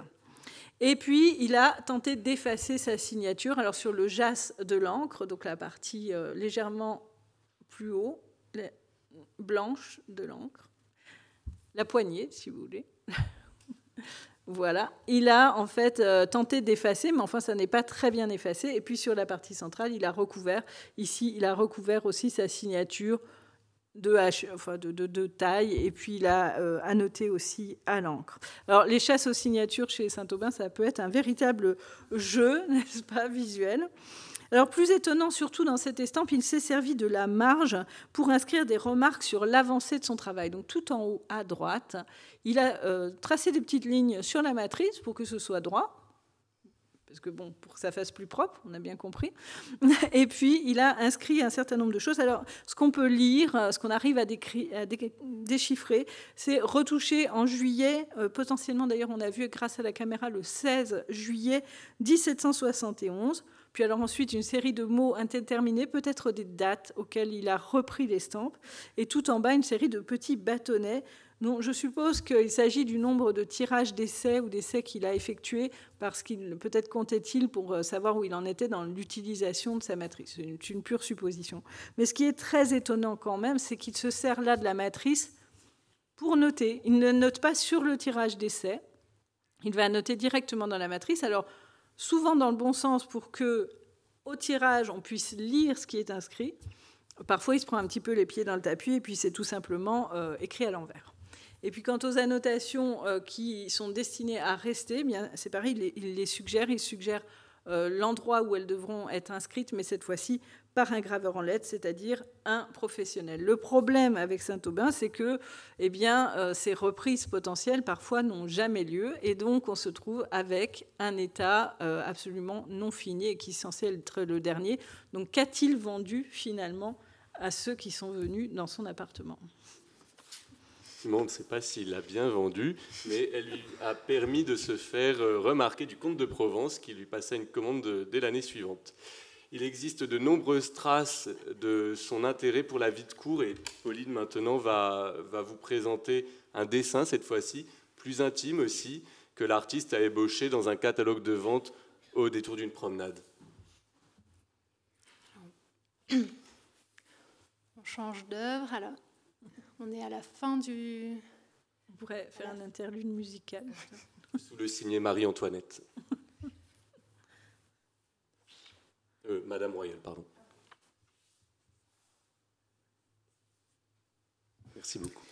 S4: Et puis, il a tenté d'effacer sa signature. Alors, sur le jasse de l'encre, donc la partie légèrement plus haut, blanche de l'encre, la poignée, si vous voulez. Voilà. Il a en fait tenté d'effacer, mais enfin, ça n'est pas très bien effacé. Et puis, sur la partie centrale, il a recouvert, ici, il a recouvert aussi sa signature de taille, et puis il a annoté aussi à l'encre. Alors, les chasses aux signatures chez Saint-Aubin, ça peut être un véritable jeu, n'est-ce pas, visuel. Alors, plus étonnant, surtout dans cette estampe, il s'est servi de la marge pour inscrire des remarques sur l'avancée de son travail. Donc, tout en haut à droite, il a tracé des petites lignes sur la matrice pour que ce soit droit. parce que bon, pour que ça fasse plus propre, on a bien compris. Et puis, il a inscrit un certain nombre de choses. Alors, ce qu'on peut lire, ce qu'on arrive à déchiffrer, c'est retouché en juillet, potentiellement d'ailleurs, on a vu grâce à la caméra le 16 juillet 1771. Puis alors ensuite, une série de mots indéterminés, peut-être des dates auxquelles il a repris l'estampe. Et tout en bas, une série de petits bâtonnets. Donc, je suppose qu'il s'agit du nombre de tirages d'essais ou d'essais qu'il a effectués, parce qu'il peut-être comptait-il pour savoir où il en était dans l'utilisation de sa matrice. C'est une pure supposition. Mais ce qui est très étonnant quand même, c'est qu'il se sert là de la matrice pour noter. Il ne note pas sur le tirage d'essais. Il va noter directement dans la matrice. Alors, souvent dans le bon sens pour que, au tirage, on puisse lire ce qui est inscrit. Parfois, il se prend un petit peu les pieds dans le tapis et puis c'est tout simplement écrit à l'envers. Et puis, quant aux annotations qui sont destinées à rester, eh bien, c'est pareil, il les suggère. Il suggère l'endroit où elles devront être inscrites, mais cette fois-ci par un graveur en lettres, c'est-à-dire un professionnel. Le problème avec Saint-Aubin, c'est que eh bien, ces reprises potentielles, parfois, n'ont jamais lieu, et donc on se trouve avec un état absolument non fini et qui est censé être le dernier. Donc, qu'a-t-il vendu, finalement, à ceux qui sont venus dans son appartement ?
S3: On ne sait pas s'il l'a bien vendu, mais elle lui a permis de se faire remarquer du comte de Provence, qui lui passa une commande dès l'année suivante. Il existe de nombreuses traces de son intérêt pour la vie de cour, et Pauline maintenant va vous présenter un dessin, cette fois-ci, plus intime aussi, que l'artiste a ébauché dans un catalogue de vente au détour d'une promenade.
S2: On change d'œuvre, alors on est à la fin du...
S4: On pourrait faire un interlude musical.
S3: Sous le signet Marie-Antoinette. Madame Royale, pardon. Merci beaucoup.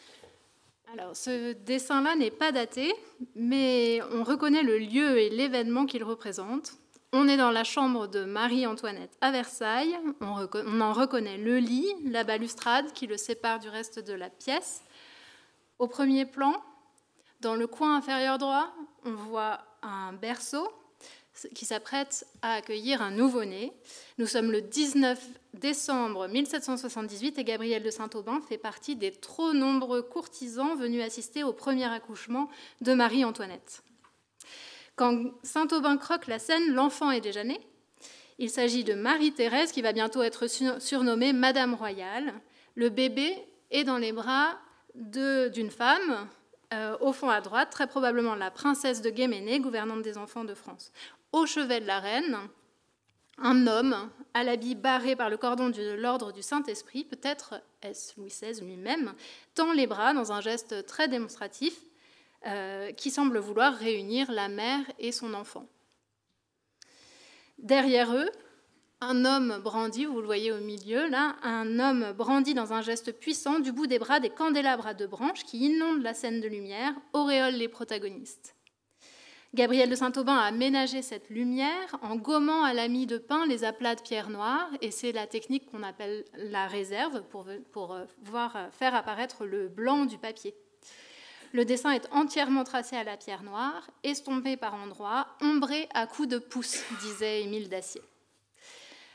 S2: Alors, ce dessin-là n'est pas daté, mais on reconnaît le lieu et l'événement qu'il représente. On est dans la chambre de Marie-Antoinette à Versailles. On en reconnaît le lit, la balustrade qui le sépare du reste de la pièce. Au premier plan, dans le coin inférieur droit, on voit un berceau qui s'apprête à accueillir un nouveau-né. Nous sommes le 19 décembre 1778 et Gabrielle de Saint-Aubin fait partie des trop nombreux courtisans venus assister au premier accouchement de Marie-Antoinette. Quand Saint-Aubin croque la scène, l'enfant est déjà né. Il s'agit de Marie-Thérèse, qui va bientôt être surnommée Madame Royale. Le bébé est dans les bras d'une femme, au fond à droite, très probablement la princesse de Guéménée, gouvernante des enfants de France. Au chevet de la reine, un homme à l'habit barré par le cordon de l'ordre du Saint-Esprit, peut-être est-ce Louis XVI lui-même, tend les bras dans un geste très démonstratif, qui semble vouloir réunir la mère et son enfant. Derrière eux, un homme brandit, vous le voyez au milieu, là, un homme brandit dans un geste puissant du bout des bras des candélabres à deux branches qui inondent la scène de lumière, auréolent les protagonistes. Gabrielle de Saint-Aubin a aménagé cette lumière en gommant à la mie de pain les aplats de pierre noire, et c'est la technique qu'on appelle la réserve pour faire apparaître le blanc du papier. Le dessin est entièrement tracé à la pierre noire, estompé par endroits, ombré à coups de pouce, disait Émile Dacier.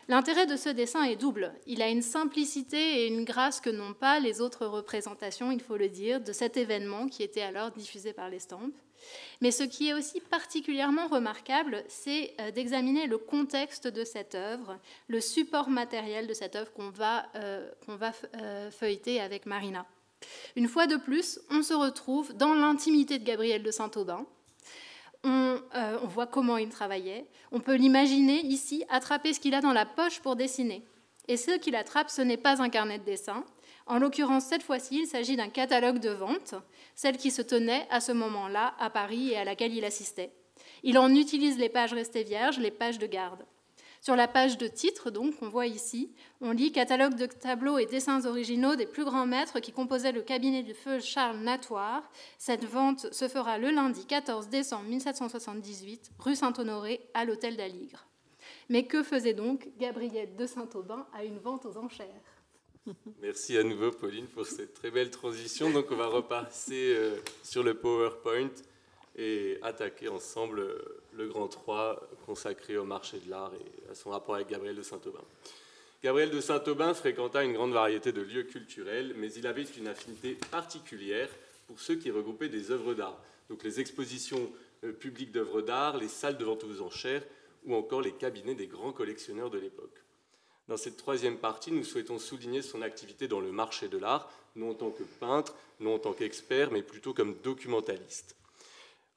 S2: L'intérêt de ce dessin est double. Il a une simplicité et une grâce que n'ont pas les autres représentations, il faut le dire, de cet événement qui était alors diffusé par l'Estampes. Mais ce qui est aussi particulièrement remarquable, c'est d'examiner le contexte de cette œuvre, le support matériel de cette œuvre qu'on va feuilleter avec Marina. Une fois de plus, on se retrouve dans l'intimité de Gabrielle de Saint-Aubin. On voit comment il travaillait. On peut l'imaginer ici attraper ce qu'il a dans la poche pour dessiner. Et ce qu'il attrape, ce n'est pas un carnet de dessin. En l'occurrence, cette fois-ci, il s'agit d'un catalogue de vente, celle qui se tenait à ce moment-là à Paris et à laquelle il assistait. Il en utilise les pages restées vierges, les pages de garde. Sur la page de titre, donc, qu'on voit ici, on lit « Catalogue de tableaux et dessins originaux des plus grands maîtres qui composaient le cabinet du feu Charles Natoire. Cette vente se fera le lundi 14 décembre 1778, rue Saint-Honoré, à l'hôtel d'Aligre. » Mais que faisait donc Gabrielle de Saint-Aubin à une vente aux enchères ?
S3: Merci à nouveau, Pauline, pour cette très belle transition. Donc, on va repasser sur le PowerPoint. et attaquer ensemble le Grand 3 consacré au marché de l'art et à son rapport avec Gabriel de Saint-Aubin. Gabriel de Saint-Aubin fréquenta une grande variété de lieux culturels, mais il avait une affinité particulière pour ceux qui regroupaient des œuvres d'art. Donc les expositions publiques d'œuvres d'art, les salles de vente aux enchères ou encore les cabinets des grands collectionneurs de l'époque. Dans cette troisième partie, nous souhaitons souligner son activité dans le marché de l'art, non en tant que peintre, non en tant qu'expert, mais plutôt comme documentaliste.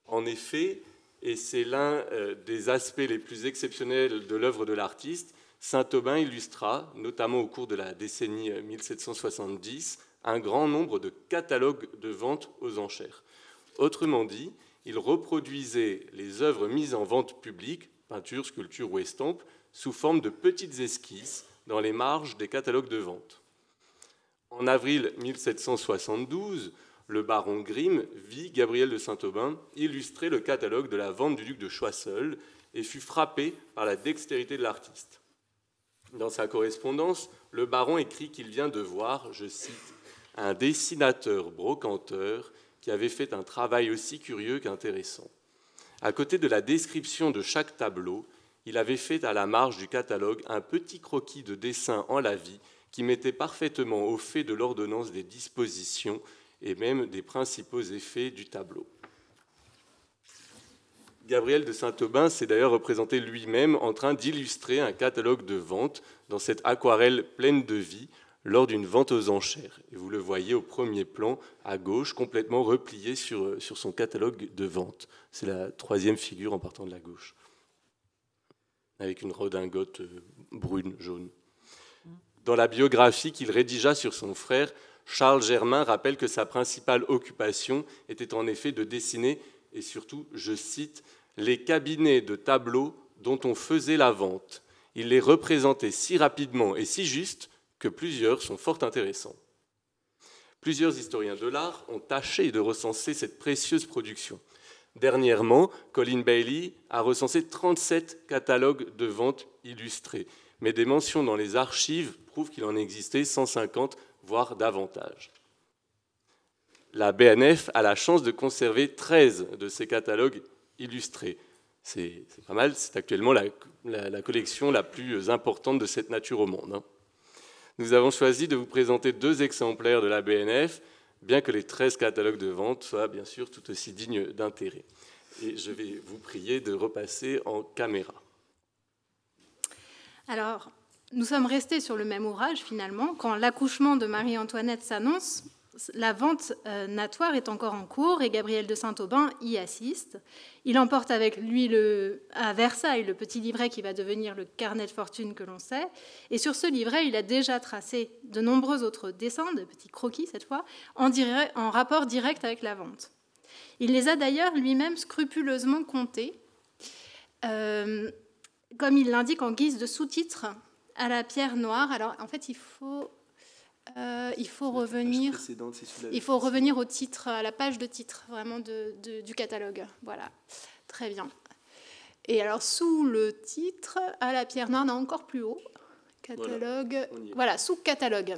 S3: En effet, et c'est l'un des aspects les plus exceptionnels de l'œuvre de l'artiste, Saint-Aubin illustra, notamment au cours de la décennie 1770, un grand nombre de catalogues de vente aux enchères. Autrement dit, il reproduisait les œuvres mises en vente publique, peintures, sculptures ou estampes, sous forme de petites esquisses dans les marges des catalogues de vente. En avril 1772, le baron Grimm vit Gabriel de Saint-Aubin illustrer le catalogue de la vente du duc de Choiseul et fut frappé par la dextérité de l'artiste. Dans sa correspondance, le baron écrit qu'il vient de voir, je cite, « un dessinateur brocanteur qui avait fait un travail aussi curieux qu'intéressant. À côté de la description de chaque tableau, il avait fait à la marge du catalogue un petit croquis de dessin en lavis qui mettait parfaitement au fait de l'ordonnance des dispositions et même des principaux effets du tableau. » Gabriel de Saint-Aubin s'est d'ailleurs représenté lui-même en train d'illustrer un catalogue de vente dans cette aquarelle pleine de vie lors d'une vente aux enchères. Et vous le voyez au premier plan à gauche, complètement replié sur son catalogue de vente. C'est la troisième figure en partant de la gauche, avec une redingote brune, jaune. Dans la biographie qu'il rédigea sur son frère, Charles Germain rappelle que sa principale occupation était en effet de dessiner, et surtout, je cite, « les cabinets de tableaux dont on faisait la vente. Il les représentait si rapidement et si juste que plusieurs sont fort intéressants. » Plusieurs historiens de l'art ont tâché de recenser cette précieuse production. Dernièrement, Colin Bailey a recensé 37 catalogues de vente illustrés, mais des mentions dans les archives prouvent qu'il en existait 150, voire davantage. La BNF a la chance de conserver 13 de ces catalogues illustrés. C'est pas mal, c'est actuellement la collection la plus importante de cette nature au monde, hein. Nous avons choisi de vous présenter 2 exemplaires de la BNF, bien que les 13 catalogues de vente soient bien sûr tout aussi dignes d'intérêt. Et je vais vous prier de repasser en caméra.
S2: Alors, nous sommes restés sur le même ouvrage finalement. Quand l'accouchement de Marie-Antoinette s'annonce, la vente natoire est encore en cours et Gabriel de Saint-Aubin y assiste. Il emporte avec lui à Versailles le petit livret qui va devenir le carnet de fortune que l'on sait. Et sur ce livret, il a déjà tracé de nombreux autres dessins, de petits croquis cette fois, en rapport direct avec la vente. Il les a d'ailleurs lui-même scrupuleusement comptés, comme il l'indique en guise de sous-titre à la pierre noire. Alors en fait, il faut revenir au titre, à la page de titre vraiment du catalogue. Voilà, très bien. Et alors sous le titre, à la pierre noire, encore plus haut, catalogue. Voilà, sous catalogue.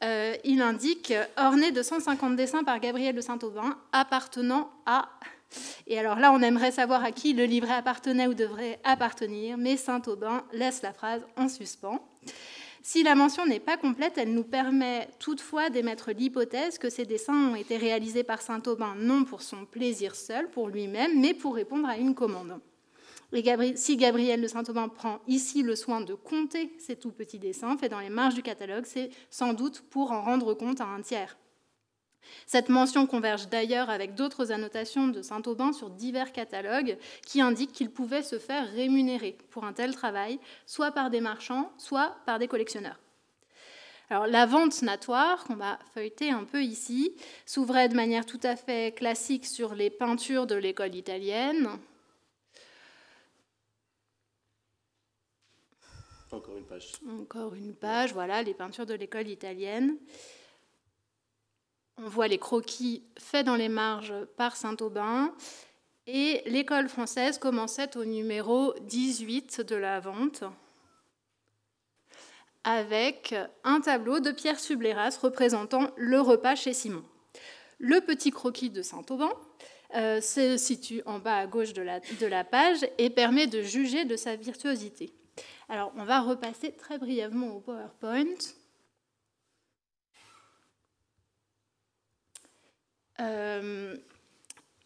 S2: Il indique orné de 150 dessins par Gabriel de Saint-Aubin, appartenant à. Et alors là, on aimerait savoir à qui le livret appartenait ou devrait appartenir, mais Saint-Aubin laisse la phrase en suspens. Si la mention n'est pas complète, elle nous permet toutefois d'émettre l'hypothèse que ces dessins ont été réalisés par Saint-Aubin non pour son plaisir seul, pour lui-même, mais pour répondre à une commande. Et si Gabriel de Saint-Aubin prend ici le soin de compter ces tout petits dessins faits dans les marges du catalogue, c'est sans doute pour en rendre compte à un tiers. Cette mention converge d'ailleurs avec d'autres annotations de Saint-Aubin sur divers catalogues qui indiquent qu'il pouvait se faire rémunérer pour un tel travail, soit par des marchands, soit par des collectionneurs. Alors, la vente natoire, qu'on va feuilleter un peu ici, s'ouvrait de manière tout à fait classique sur les peintures de l'école italienne.
S3: Encore une page.
S2: Encore une page, voilà, les peintures de l'école italienne. On voit les croquis faits dans les marges par Saint-Aubin. Et l'école française commençait au numéro 18 de la vente, avec un tableau de Pierre Subléras représentant le repas chez Simon. Le petit croquis de Saint-Aubin se situe en bas à gauche de la page et permet de juger de sa virtuosité. Alors, on va repasser très brièvement au PowerPoint.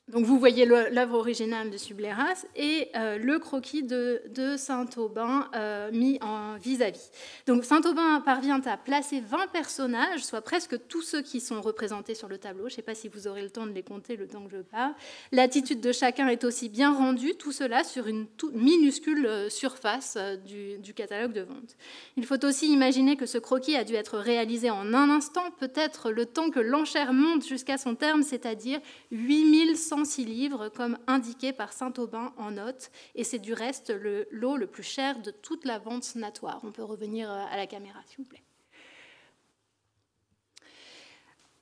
S2: Donc vous voyez l'œuvre originale de Subléras et le croquis de Saint-Aubin mis en vis-à-vis. Donc Saint-Aubin parvient à placer 20 personnages, soit presque tous ceux qui sont représentés sur le tableau. Je ne sais pas si vous aurez le temps de les compter le temps que je parle. L'attitude de chacun est aussi bien rendue, tout cela sur une minuscule surface du catalogue de vente. Il faut aussi imaginer que ce croquis a dû être réalisé en un instant, peut-être le temps que l'enchère monte jusqu'à son terme, c'est-à-dire 8106 livres, comme indiqué par Saint-Aubin en note, et c'est du reste le lot le plus cher de toute la vente natoire. On peut revenir à la caméra, s'il vous plaît.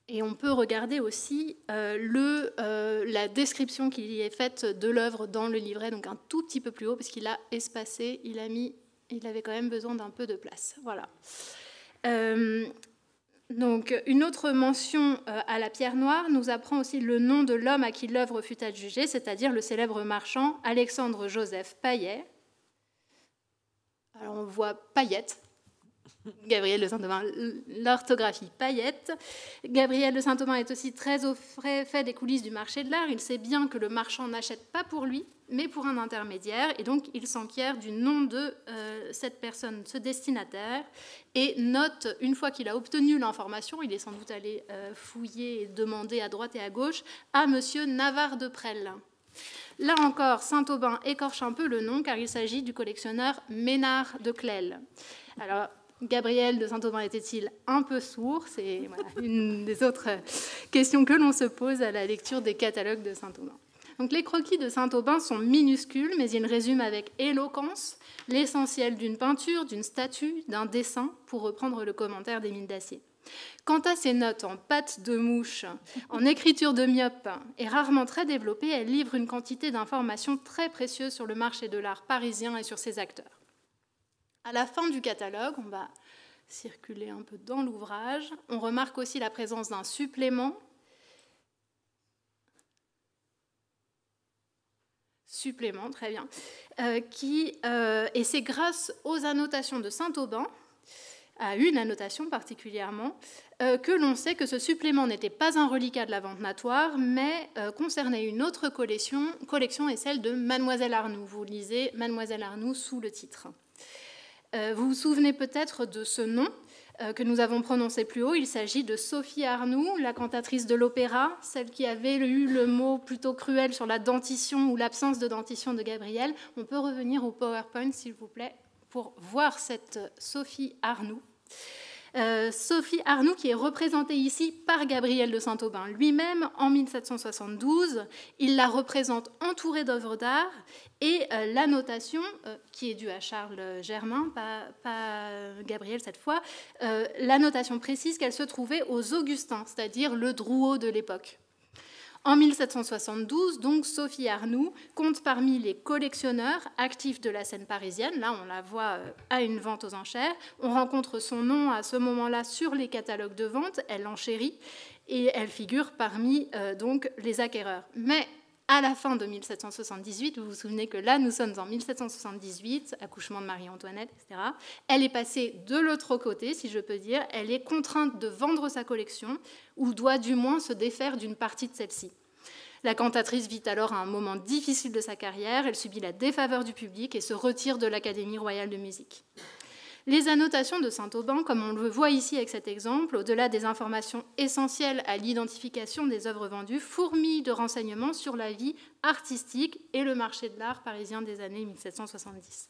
S2: Et on peut regarder aussi la description qui y est faite de l'œuvre dans le livret, donc un tout petit peu plus haut, parce qu'il a espacé, il avait quand même besoin d'un peu de place. Voilà. Donc, une autre mention à la pierre noire nous apprend aussi le nom de l'homme à qui l'œuvre fut adjugée, c'est-à-dire le célèbre marchand Alexandre-Joseph Payet. Alors, on voit Payette. Gabriel de Saint-Aubin, l'orthographie Payette. Gabriel de Saint-Aubin est aussi très au fait des coulisses du marché de l'art. Il sait bien que le marchand n'achète pas pour lui, mais pour un intermédiaire, et donc il s'enquiert du nom de cette personne, ce destinataire, et note, une fois qu'il a obtenu l'information, il est sans doute allé fouiller et demander à droite et à gauche, à monsieur Navarre de Presles. Là encore, Saint-Aubin écorche un peu le nom, car il s'agit du collectionneur Ménard de Clel. Alors, Gabriel de Saint-Aubin était-il un peu sourd? C'est une des autres questions que l'on se pose à la lecture des catalogues de Saint-Aubin. Donc, les croquis de Saint-Aubin sont minuscules, mais ils résument avec éloquence l'essentiel d'une peinture, d'une statue, d'un dessin, pour reprendre le commentaire d'Émile Dacier. Quant à ses notes en pâte de mouche, en écriture de myope et rarement très développée, elles livrent une quantité d'informations très précieuses sur le marché de l'art parisien et sur ses acteurs. À la fin du catalogue, on va circuler un peu dans l'ouvrage, on remarque aussi la présence d'un supplément. Très bien. Et c'est grâce aux annotations de Saint-Aubin, à une annotation particulièrement, que l'on sait que ce supplément n'était pas un reliquat de la vente natoire, mais concernait une autre collection et celle de Mademoiselle Arnoux. Vous lisez Mademoiselle Arnoux sous le titre. Vous vous souvenez peut-être de ce nom que nous avons prononcé plus haut. Il s'agit de Sophie Arnoux, la cantatrice de l'opéra, celle qui avait eu le mot plutôt cruel sur la dentition ou l'absence de dentition de Gabriel. On peut revenir au PowerPoint, s'il vous plaît, pour voir cette Sophie Arnoux. Sophie Arnoux qui est représentée ici par Gabriel de Saint-Aubin lui-même en 1772. Il la représente entourée d'œuvres d'art et l'annotation, qui est due à Charles Germain, pas Gabriel cette fois, l'annotation précise qu'elle se trouvait aux Augustins, c'est-à-dire le Drouot de l'époque. En 1772, donc, Sophie Arnoux compte parmi les collectionneurs actifs de la scène parisienne. Là, on la voit à une vente aux enchères. On rencontre son nom à ce moment-là sur les catalogues de vente. Elle enchérit et elle figure parmi donc, les acquéreurs. Mais à la fin de 1778, vous vous souvenez que là, nous sommes en 1778, accouchement de Marie-Antoinette, etc. Elle est passée de l'autre côté, si je peux dire. Elle est contrainte de vendre sa collection ou doit du moins se défaire d'une partie de celle-ci. La cantatrice vit alors un moment difficile de sa carrière. Elle subit la défaveur du public et se retire de l'Académie royale de musique. Les annotations de Saint-Aubin, comme on le voit ici avec cet exemple, au-delà des informations essentielles à l'identification des œuvres vendues, fourmillent de renseignements sur la vie artistique et le marché de l'art parisien des années 1770.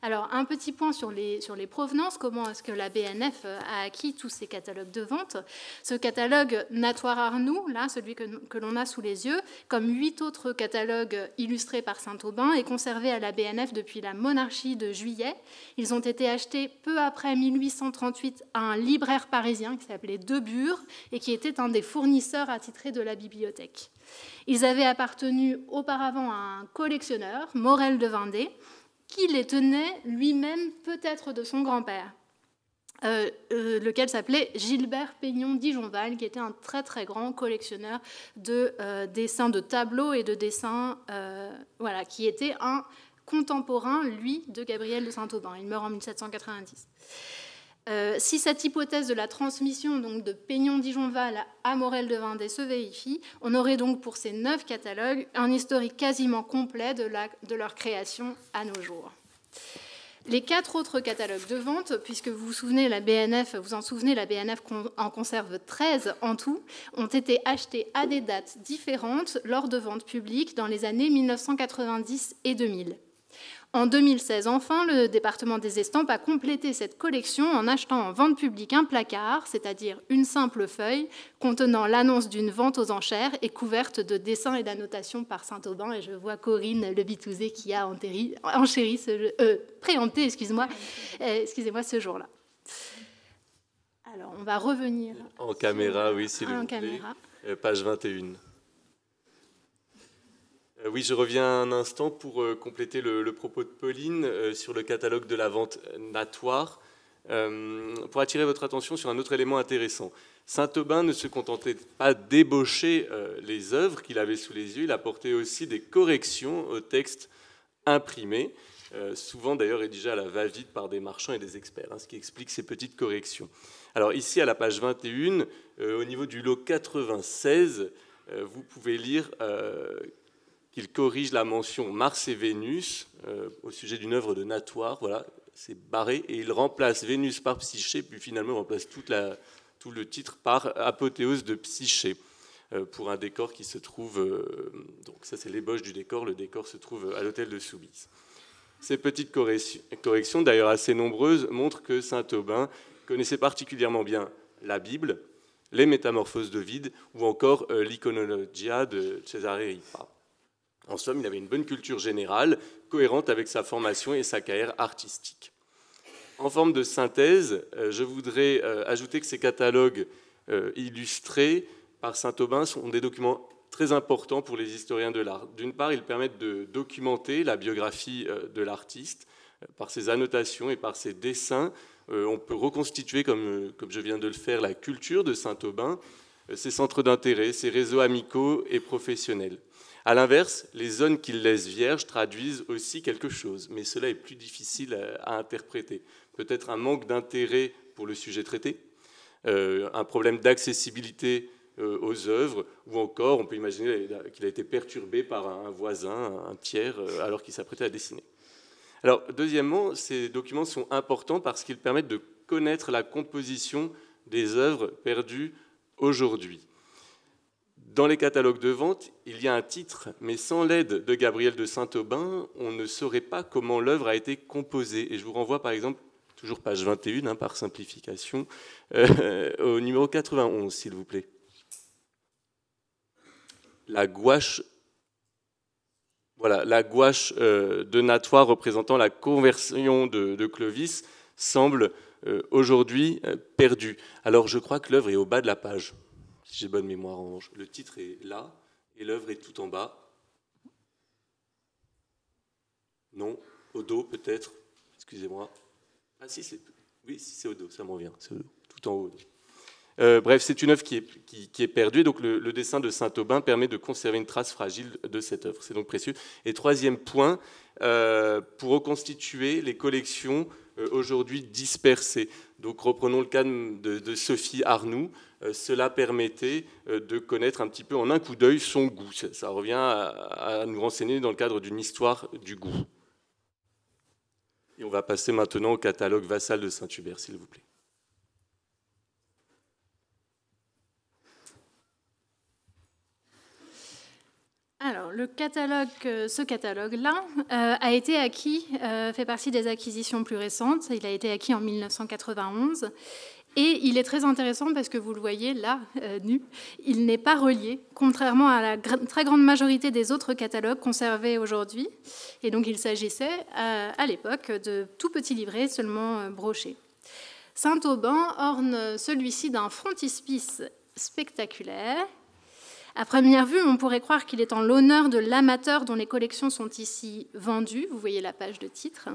S2: Alors, un petit point sur les provenances. Comment est-ce que la BNF a acquis tous ces catalogues de vente? Ce catalogue Natoire Arnoux, là, celui que l'on a sous les yeux, comme 8 autres catalogues illustrés par Saint-Aubin, est conservé à la BNF depuis la monarchie de Juillet. Ils ont été achetés peu après 1838 à un libraire parisien qui s'appelait Debure et qui était un des fournisseurs attitrés de la bibliothèque. Ils avaient appartenu auparavant à un collectionneur, Morel de Vendée, qui les tenait lui-même peut-être de son grand-père. lequel s'appelait Gilbert Peignon Dijonval, qui était un très très grand collectionneur de dessins de tableaux et de dessins, voilà, qui était un contemporain, lui, de Gabriel de Saint-Aubin. Il meurt en 1790. Si cette hypothèse de la transmission donc, de Peignon-Dijonval à Morel de Vendée se vérifie, on aurait donc pour ces 9 catalogues un historique quasiment complet de leur création à nos jours. Les 4 autres catalogues de vente, puisque vous vous souvenez, la BNF en conserve 13 en tout, ont été achetés à des dates différentes lors de ventes publiques dans les années 1990 et 2000. En 2016, enfin, le département des estampes a complété cette collection en achetant en vente publique un placard, c'est-à-dire une simple feuille contenant l'annonce d'une vente aux enchères et couverte de dessins et d'annotations par Saint-Aubin. Et je vois Corinne Le Bitouzé qui a préempté excusez-moi, ce jour-là. Alors, on va revenir...
S3: En caméra, oui, s'il vous plaît. Page 21. Oui, je reviens un instant pour compléter le propos de Pauline sur le catalogue de la vente natoire, pour attirer votre attention sur un autre élément intéressant. Saint-Aubin ne se contentait pas d'ébaucher les œuvres qu'il avait sous les yeux, il apportait aussi des corrections aux textes imprimés, souvent d'ailleurs rédigés à la va-vite par des marchands et des experts, ce qui explique ces petites corrections. Alors ici, à la page 21, au niveau du lot 96, vous pouvez lire... qu'il corrige la mention Mars et Vénus au sujet d'une œuvre de Natoire, voilà, c'est barré, et il remplace Vénus par Psyché, puis finalement il remplace tout le titre par Apothéose de Psyché, pour un décor qui se trouve, donc ça c'est l'ébauche du décor, le décor se trouve à l'hôtel de Soubise. Ces petites corrections, d'ailleurs assez nombreuses, montrent que Saint-Aubin connaissait particulièrement bien la Bible, les Métamorphoses d'Ovide, ou encore l'Iconologia de Cesare Ripa. En somme, il avait une bonne culture générale, cohérente avec sa formation et sa carrière artistique. En forme de synthèse, je voudrais ajouter que ces catalogues illustrés par Saint-Aubin sont des documents très importants pour les historiens de l'art. D'une part, ils permettent de documenter la biographie de l'artiste par ses annotations et par ses dessins. On peut reconstituer, comme je viens de le faire, la culture de Saint-Aubin, ses centres d'intérêt, ses réseaux amicaux et professionnels. A l'inverse, les zones qu'il laisse vierges traduisent aussi quelque chose, mais cela est plus difficile à interpréter. Peut-être un manque d'intérêt pour le sujet traité, un problème d'accessibilité aux œuvres, ou encore, on peut imaginer qu'il a été perturbé par un voisin, un tiers, alors qu'il s'apprêtait à dessiner. Alors, deuxièmement, ces documents sont importants parce qu'ils permettent de connaître la composition des œuvres perdues aujourd'hui. Dans les catalogues de vente, il y a un titre, mais sans l'aide de Gabriel de Saint-Aubin, on ne saurait pas comment l'œuvre a été composée. Et je vous renvoie par exemple, toujours page 21, par simplification, au numéro 91, s'il vous plaît. La gouache, voilà, la gouache de Natoire représentant la conversion de Clovis semble aujourd'hui perdue. Alors je crois que l'œuvre est au bas de la page. Si j'ai bonne mémoire en revanche. Le titre est là et l'œuvre est tout en bas. Non, au dos peut-être. Excusez-moi. Ah si, c'est au dos, ça m'en revient. C'est au dos, tout en haut. Bref, c'est une œuvre qui est perdue. Donc le dessin de Saint-Aubin permet de conserver une trace fragile de cette œuvre. C'est donc précieux. Et troisième point, pour reconstituer les collections aujourd'hui dispersées. Donc reprenons le cas de Sophie Arnoux. Cela permettait de connaître un petit peu en un coup d'œil son goût. Ça revient à nous renseigner dans le cadre d'une histoire du goût. Et on va passer maintenant au catalogue Vassal de Saint-Hubert, s'il vous plaît.
S2: Alors, ce catalogue-là a été acquis, fait partie des acquisitions plus récentes. Il a été acquis en 1991. Et il est très intéressant parce que vous le voyez là, nu, il n'est pas relié, contrairement à la très grande majorité des autres catalogues conservés aujourd'hui. Et donc il s'agissait à l'époque de tout petits livrets seulement brochés. Saint-Aubin orne celui-ci d'un frontispice spectaculaire À première vue, on pourrait croire qu'il est en l'honneur de l'amateur dont les collections sont ici vendues. Vous voyez la page de titre.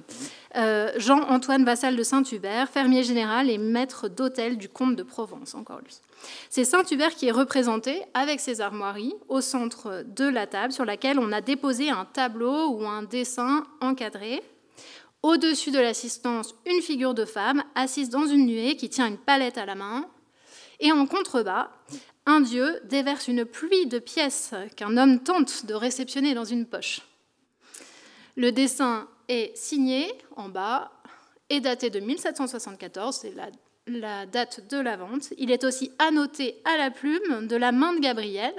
S2: Jean-Antoine Vassal de Saint-Hubert, fermier général et maître d'hôtel du comte de Provence, encore lui. C'est Saint-Hubert qui est représenté avec ses armoiries au centre de la table sur laquelle on a déposé un tableau ou un dessin encadré. Au-dessus de l'assistance, une figure de femme assise dans une nuée qui tient une palette à la main. Et en contrebas, un dieu déverse une pluie de pièces qu'un homme tente de réceptionner dans une poche. Le dessin est signé en bas et daté de 1774, c'est la date de la vente. Il est aussi annoté à la plume de la main de Gabriel,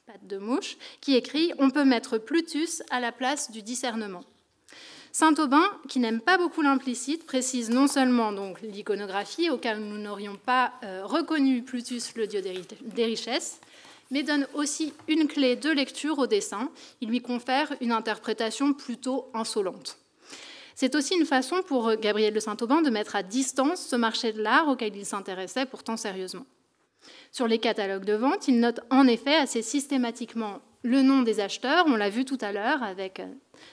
S2: patte de mouche, qui écrit « On peut mettre Plutus à la place du discernement ». Saint-Aubin, qui n'aime pas beaucoup l'implicite, précise non seulement donc l'iconographie, auquel nous n'aurions pas reconnu Plutus, le dieu des richesses, mais donne aussi une clé de lecture au dessin. Il lui confère une interprétation plutôt insolente. C'est aussi une façon pour Gabriel de Saint-Aubin de mettre à distance ce marché de l'art auquel il s'intéressait pourtant sérieusement. Sur les catalogues de vente, il note en effet assez systématiquement le nom des acheteurs, on l'a vu tout à l'heure avec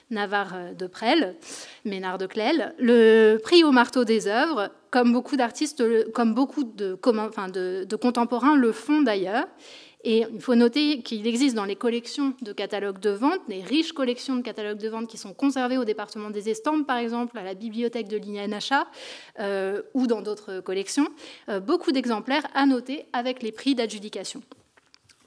S2: Navarre de Presles, Ménard de Clel, le prix au marteau des œuvres, comme beaucoup d'artistes, comme beaucoup de contemporains le font d'ailleurs. Et il faut noter qu'il existe dans les collections de catalogues de vente, des riches collections de catalogues de vente qui sont conservées au département des Estampes, par exemple, à la bibliothèque de l'INHA ou dans d'autres collections, beaucoup d'exemplaires annotés avec les prix d'adjudication.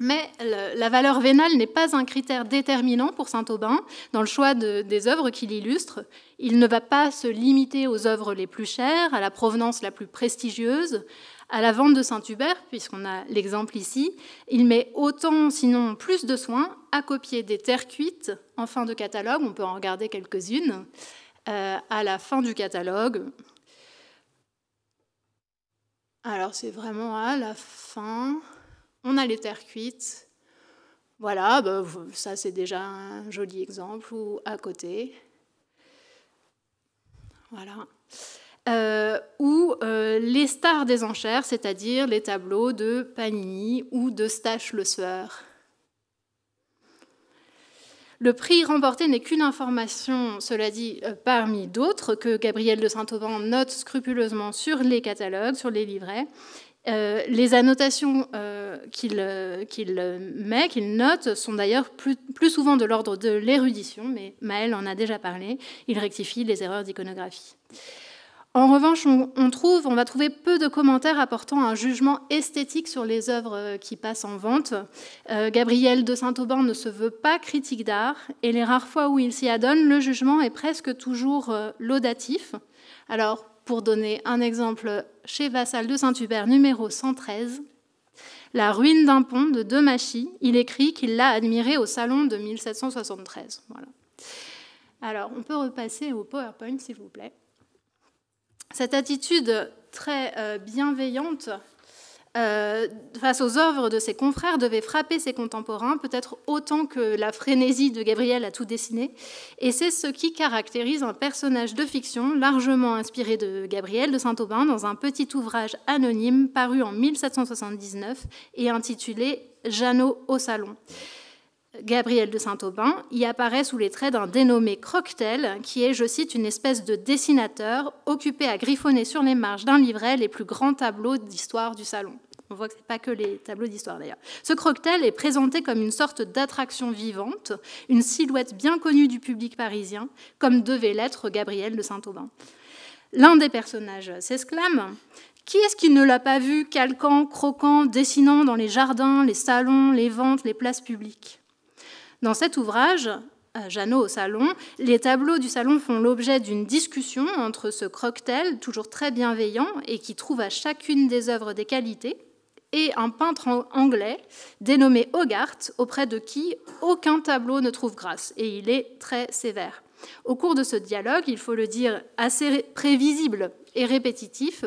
S2: Mais la valeur vénale n'est pas un critère déterminant pour Saint-Aubin dans le choix des œuvres qu'il illustre. Il ne va pas se limiter aux œuvres les plus chères, à la provenance la plus prestigieuse, à la vente de Saint-Hubert, puisqu'on a l'exemple ici. Il met autant, sinon plus de soin, à copier des terres cuites en fin de catalogue. On peut en regarder quelques-unes à la fin du catalogue. Alors c'est vraiment à la fin... On a les terres cuites. Voilà, ça c'est déjà un joli exemple, ou à côté. Voilà. Ou les stars des enchères, c'est-à-dire les tableaux de Panini ou de Stache Le Sueur. Le prix remporté n'est qu'une information, cela dit, parmi d'autres, que Gabriel de Saint-Aubin note scrupuleusement sur les catalogues, sur les livrets. Les annotations qu'il note sont d'ailleurs plus souvent de l'ordre de l'érudition, mais Maël en a déjà parlé, il rectifie les erreurs d'iconographie. En revanche, on va trouver peu de commentaires apportant un jugement esthétique sur les œuvres qui passent en vente. Gabriel de Saint-Aubin ne se veut pas critique d'art, et les rares fois où il s'y adonne, le jugement est presque toujours laudatif. Alors, pour donner un exemple, chez Vassal de Saint-Hubert, numéro 113, La ruine d'un pont de Demachy, il écrit qu'il l'a admiré au salon de 1773. Voilà. Alors, on peut repasser au PowerPoint, s'il vous plaît. Cette attitude très bienveillante face aux œuvres de ses confrères devait frapper ses contemporains, peut-être autant que la frénésie de Gabriel à tout dessiner. Et c'est ce qui caractérise un personnage de fiction largement inspiré de Gabriel de Saint-Aubin dans un petit ouvrage anonyme paru en 1779 et intitulé « Jeannot au salon ». Gabriel de Saint-Aubin y apparaît sous les traits d'un dénommé Croquetel, qui est, je cite, une espèce de dessinateur occupé à griffonner sur les marges d'un livret les plus grands tableaux d'histoire du salon. On voit que ce n'est pas que les tableaux d'histoire d'ailleurs. Ce Croquetel est présenté comme une sorte d'attraction vivante, une silhouette bien connue du public parisien, comme devait l'être Gabriel de Saint-Aubin. L'un des personnages s'exclame « Qui est-ce qui ne l'a pas vu calquant, croquant, dessinant dans les jardins, les salons, les ventes, les places publiques ?» Dans cet ouvrage, Jeannot au salon, les tableaux du salon font l'objet d'une discussion entre ce Croquetel, toujours très bienveillant et qui trouve à chacune des œuvres des qualités, et un peintre anglais dénommé Hogarth, auprès de qui aucun tableau ne trouve grâce, et il est très sévère. Au cours de ce dialogue, il faut le dire assez prévisible et répétitif.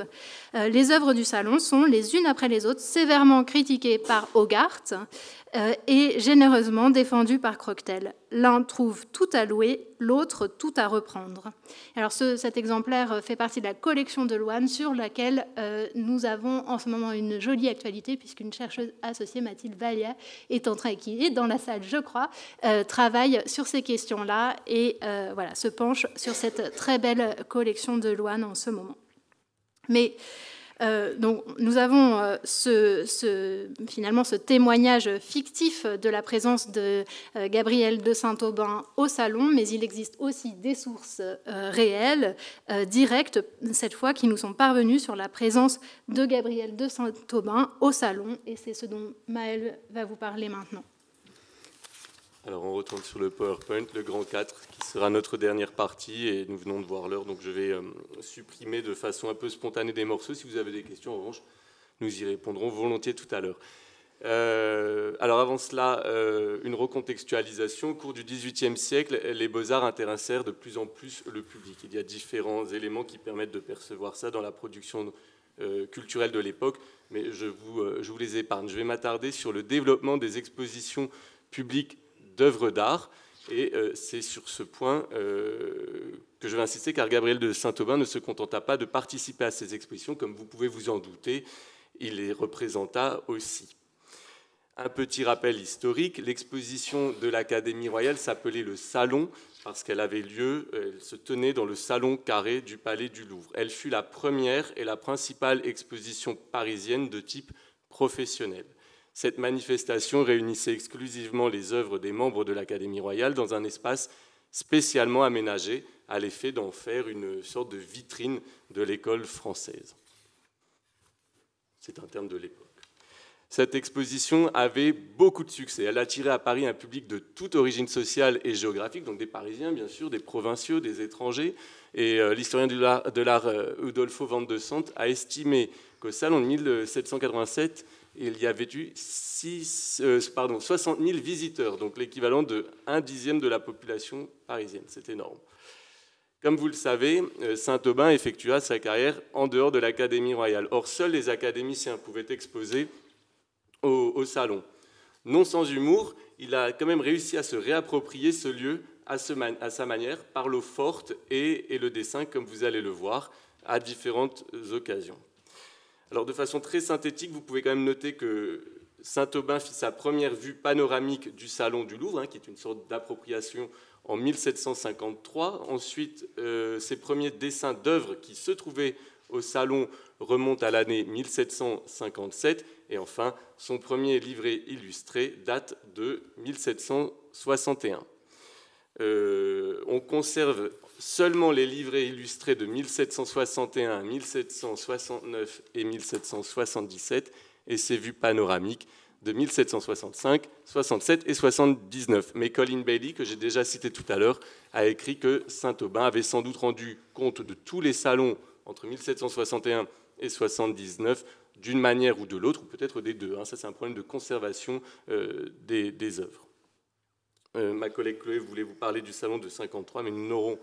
S2: Les œuvres du salon sont, les unes après les autres, sévèrement critiquées par Hogarth et généreusement défendues par Croquetel. L'un trouve tout à louer, l'autre tout à reprendre. Alors cet exemplaire fait partie de la collection de Loane, sur laquelle nous avons en ce moment une jolie actualité, puisqu'une chercheuse associée, Mathilde Vallière, est en train, qui est dans la salle, je crois, travaille sur ces questions-là et voilà, se penche sur cette très belle collection de Loane en ce moment. Mais donc, nous avons finalement ce témoignage fictif de la présence de Gabrielle de Saint-Aubin au salon, mais il existe aussi des sources réelles, directes, cette fois, qui nous sont parvenues sur la présence de Gabrielle de Saint-Aubin au salon, et c'est ce dont Maëlle va vous parler maintenant.
S3: Alors on retourne sur le PowerPoint, le grand 4, qui sera notre dernière partie, et nous venons de voir l'heure, donc je vais supprimer de façon un peu spontanée des morceaux. Si vous avez des questions, en revanche, nous y répondrons volontiers tout à l'heure. Alors avant cela, une recontextualisation. Au cours du XVIIIe siècle, les beaux-arts intéressèrent de plus en plus le public. Il y a différents éléments qui permettent de percevoir ça dans la production culturelle de l'époque, mais je vous les épargne. Je vais m'attarder sur le développement des expositions publiques d'œuvres d'art, et c'est sur ce point que je vais insister, car Gabrielle de Saint-Aubin ne se contenta pas de participer à ces expositions, comme vous pouvez vous en douter, il les représenta aussi. Un petit rappel historique, l'exposition de l'Académie royale s'appelait le Salon, parce qu'elle avait lieu, elle se tenait dans le salon carré du Palais du Louvre. Elle fut la première et la principale exposition parisienne de type professionnel. Cette manifestation réunissait exclusivement les œuvres des membres de l'Académie royale dans un espace spécialement aménagé à l'effet d'en faire une sorte de vitrine de l'école française. C'est un terme de l'époque. Cette exposition avait beaucoup de succès. Elle attirait à Paris un public de toute origine sociale et géographique, donc des Parisiens bien sûr, des provinciaux, des étrangers. Et l'historien de l'art Udolfo van de Sant a estimé qu'au salon de 1787, il y avait eu 60 000 visiteurs, donc l'équivalent de 1/10 de la population parisienne. C'est énorme. Comme vous le savez, Saint-Aubin effectua sa carrière en dehors de l'Académie royale. Or, seuls les académiciens pouvaient exposer au salon. Non sans humour, il a quand même réussi à se réapproprier ce lieu à sa manière, par l'eau forte et le dessin, comme vous allez le voir, à différentes occasions. Alors, de façon très synthétique, vous pouvez quand même noter que Saint-Aubin fit sa première vue panoramique du Salon du Louvre, qui est une sorte d'appropriation en 1753. Ensuite, ses premiers dessins d'œuvres qui se trouvaient au Salon remontent à l'année 1757. Et enfin, son premier livret illustré date de 1761. On conserve seulement les livrets illustrés de 1761, 1769 et 1777 et ses vues panoramiques de 1765, 67 et 79. Mais Colin Bailey, que j'ai déjà cité tout à l'heure, a écrit que Saint-Aubin avait sans doute rendu compte de tous les salons entre 1761 et 79 d'une manière ou de l'autre, ou peut-être des deux. Ça, c'est un problème de conservation des œuvres. Ma collègue Chloé voulait vous parler du salon de 53, mais nous n'aurons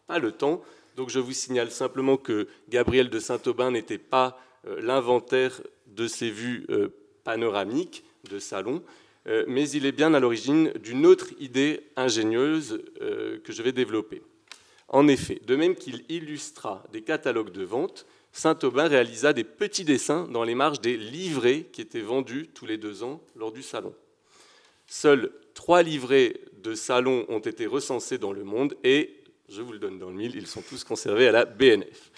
S3: pas le temps. Donc je vous signale simplement que Gabrielle de Saint-Aubin n'était pas l'inventaire de ces vues panoramiques de salon, mais il est bien à l'origine d'une autre idée ingénieuse que je vais développer. En effet, de même qu'il illustra des catalogues de vente, Saint-Aubin réalisa des petits dessins dans les marges des livrets qui étaient vendus tous les 2 ans lors du salon. Seuls 3 livrets de salon ont été recensés dans le monde et, je vous le donne dans le mille, ils sont tous conservés à la BNF.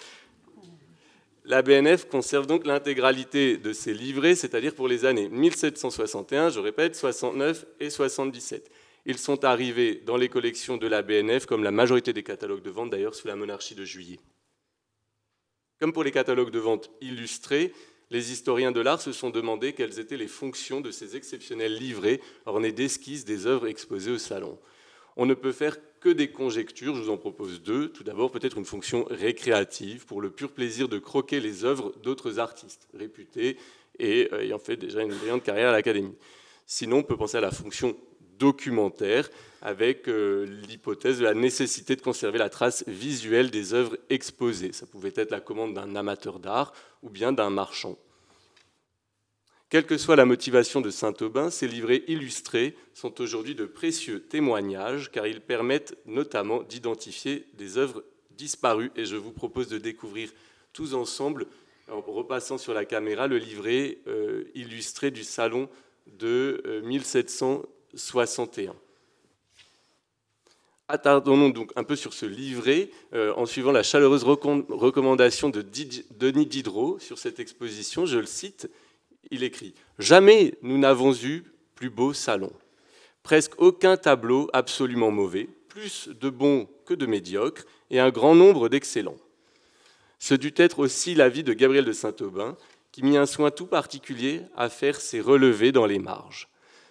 S3: La BNF conserve donc l'intégralité de ces livrets, c'est-à-dire pour les années 1761, je répète, 69 et 77. Ils sont arrivés dans les collections de la BNF, comme la majorité des catalogues de vente d'ailleurs, sous la monarchie de Juillet. Comme pour les catalogues de vente illustrés, les historiens de l'art se sont demandé quelles étaient les fonctions de ces exceptionnels livrets ornés d'esquisses des œuvres exposées au salon. On ne peut faire que des conjectures, je vous en propose 2. Tout d'abord, peut-être une fonction récréative, pour le pur plaisir de croquer les œuvres d'autres artistes réputés et ayant fait déjà une brillante carrière à l'Académie. Sinon, on peut penser à la fonction documentaire, avec l'hypothèse de la nécessité de conserver la trace visuelle des œuvres exposées. Ça pouvait être la commande d'un amateur d'art ou bien d'un marchand. Quelle que soit la motivation de Saint-Aubin, ces livrets illustrés sont aujourd'hui de précieux témoignages, car ils permettent notamment d'identifier des œuvres disparues. Et je vous propose de découvrir tous ensemble, en repassant sur la caméra, le livret illustré du salon de 1761. Attardons-nous donc un peu sur ce livret, en suivant la chaleureuse recommandation de Denis Diderot sur cette exposition. Je le cite, il écrit « Jamais nous n'avons eu plus beau salon. Presque aucun tableau absolument mauvais, plus de bons que de médiocres, et un grand nombre d'excellents. » Ce dut être aussi l'avis de Gabriel de Saint-Aubin, qui mit un soin tout particulier à faire ses relevés dans les marges.